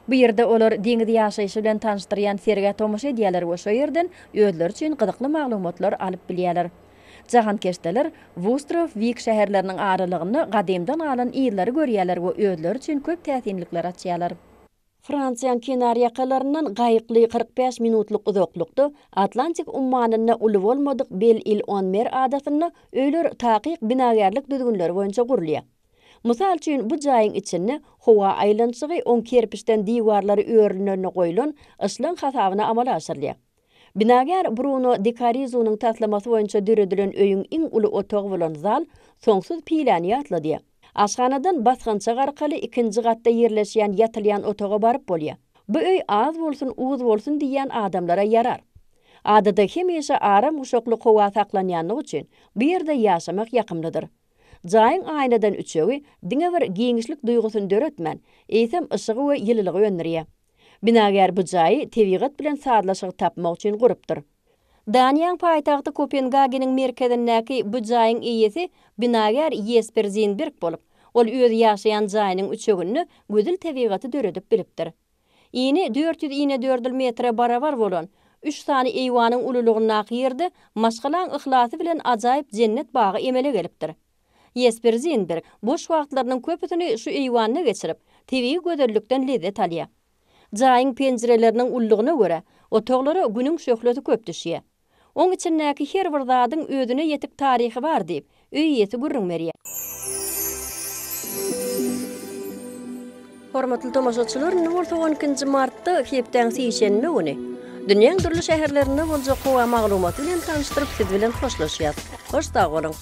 Bu ýerde olar deňizde ýaşaýşy bilen tanışdyrýan serge tomuş edýärler we şo ýerden özleri üçin gyzykly maglumatlar alyp bilýärler. Jahankeşdeler Vostrov, Vik şäherleriniň aralygyny gadymdan alan ýylları görýärler we özleri üçin köp täsinlikler açýarlar. Fransiýanyň kenar ýakalaryndan gaýykly 45 minutluk uzoklukda Atlantik ummanyna uly bolmadyk bel-il 10 mer adatyny öýler takyk binagärlik düzgünleri boýunça gurulýar. Mysal üçin bu jaýyň içinde howa aýlançygy 10 kerpiçden diwarlary öýrünlerine goýulan ıslan hasabyna amal asyrlýar. Binagär Bruno de Carizo'nun taslaması boýunça düredilen öýüň iň uly otog bolan zal soňsuz pilany atlady. Aşhanadan basgança garkaly ikinji gatda ýerleşýän ýatylýan otoga baryp bolýar. Bu öý az bolsun, uwuz bolsun diýen adamlara yarar. Adada hemişe aram uşakly howa saklanýanlygy üçin bu ýerde ýaşamak ýakymlydyr. Jaýyň aýnadan üçegi diňe bir giňişlik duýgusyn döretmän, eýsem ysıgy we ýylylygy öndürýär. Binagär bu jaýy tebigat bilen sadlaşyk tapmak üçin gurypdyr. Daniýanyň paýtagty Kopenhageniň merkezindäki bu jaýyň eýesi binagär Jesper Zinberg bolup, ol öz ýaşaýan jaýynyň üçegini gödül tebigaty döredip bilipdir. Ýene 454 metre barabar bolan 3 sany eýwanyň ululugyna ýerde maşgalan ihlasy bilen ajaýyp cennet bagy emele gelipdir. Jesper Zinberg boş wagtlarynyň köpüsini şu eýwanyna geçirip, tebi gödüllükden lezzet alýar. Jaýyň penjireleriniň ullugyna görä, otoglary günüň şöhleti köp düşýär. Oň içindäki her bir zadyň özüne ýetik taryhy bar diýip, öýýesi gürrüňmerýär. Hormatly tomaşaçylar, 12 martda hepden sýşenme güni dünýäň türlü şäherlerinde boljak howa maglumaty bilen tanıştyryp siz bilen hoşlaşýar. Hoş sag bolun.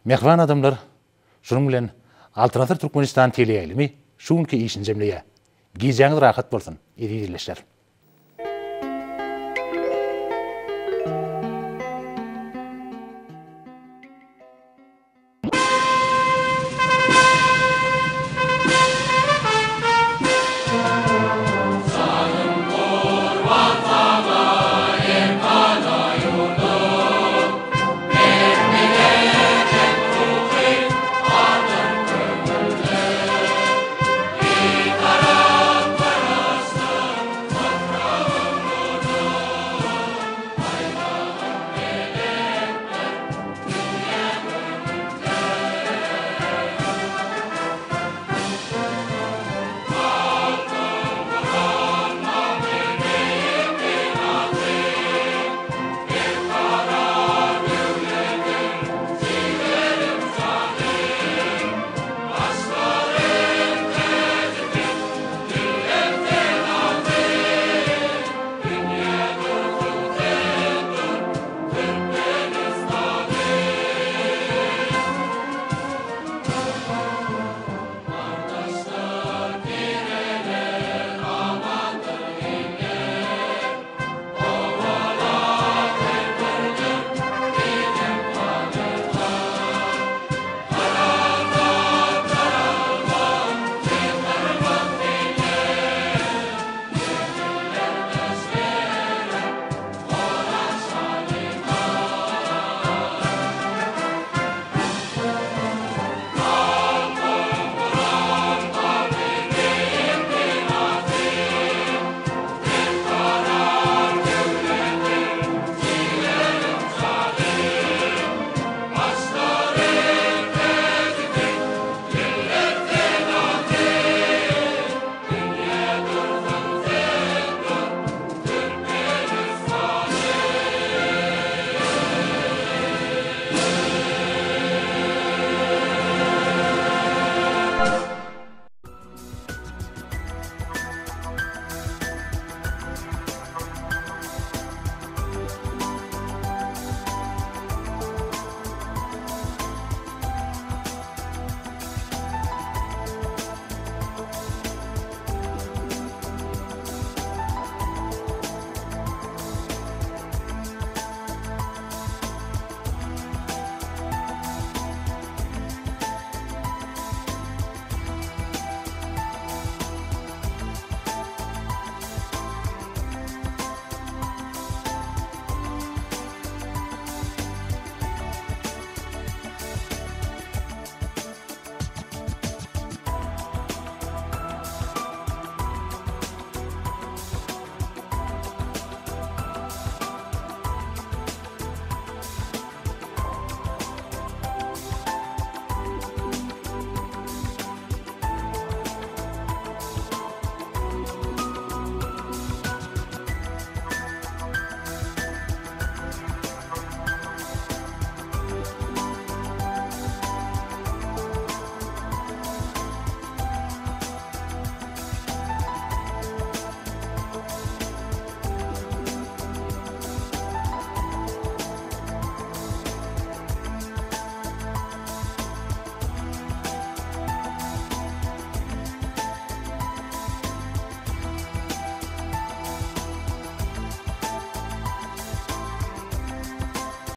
Mehvan adamlar, şunun bilen Altınasır Türkmenistan teleýilimi şuňky işin jemleýär. Giýjäňiz rahat bolsun, edi dileşler.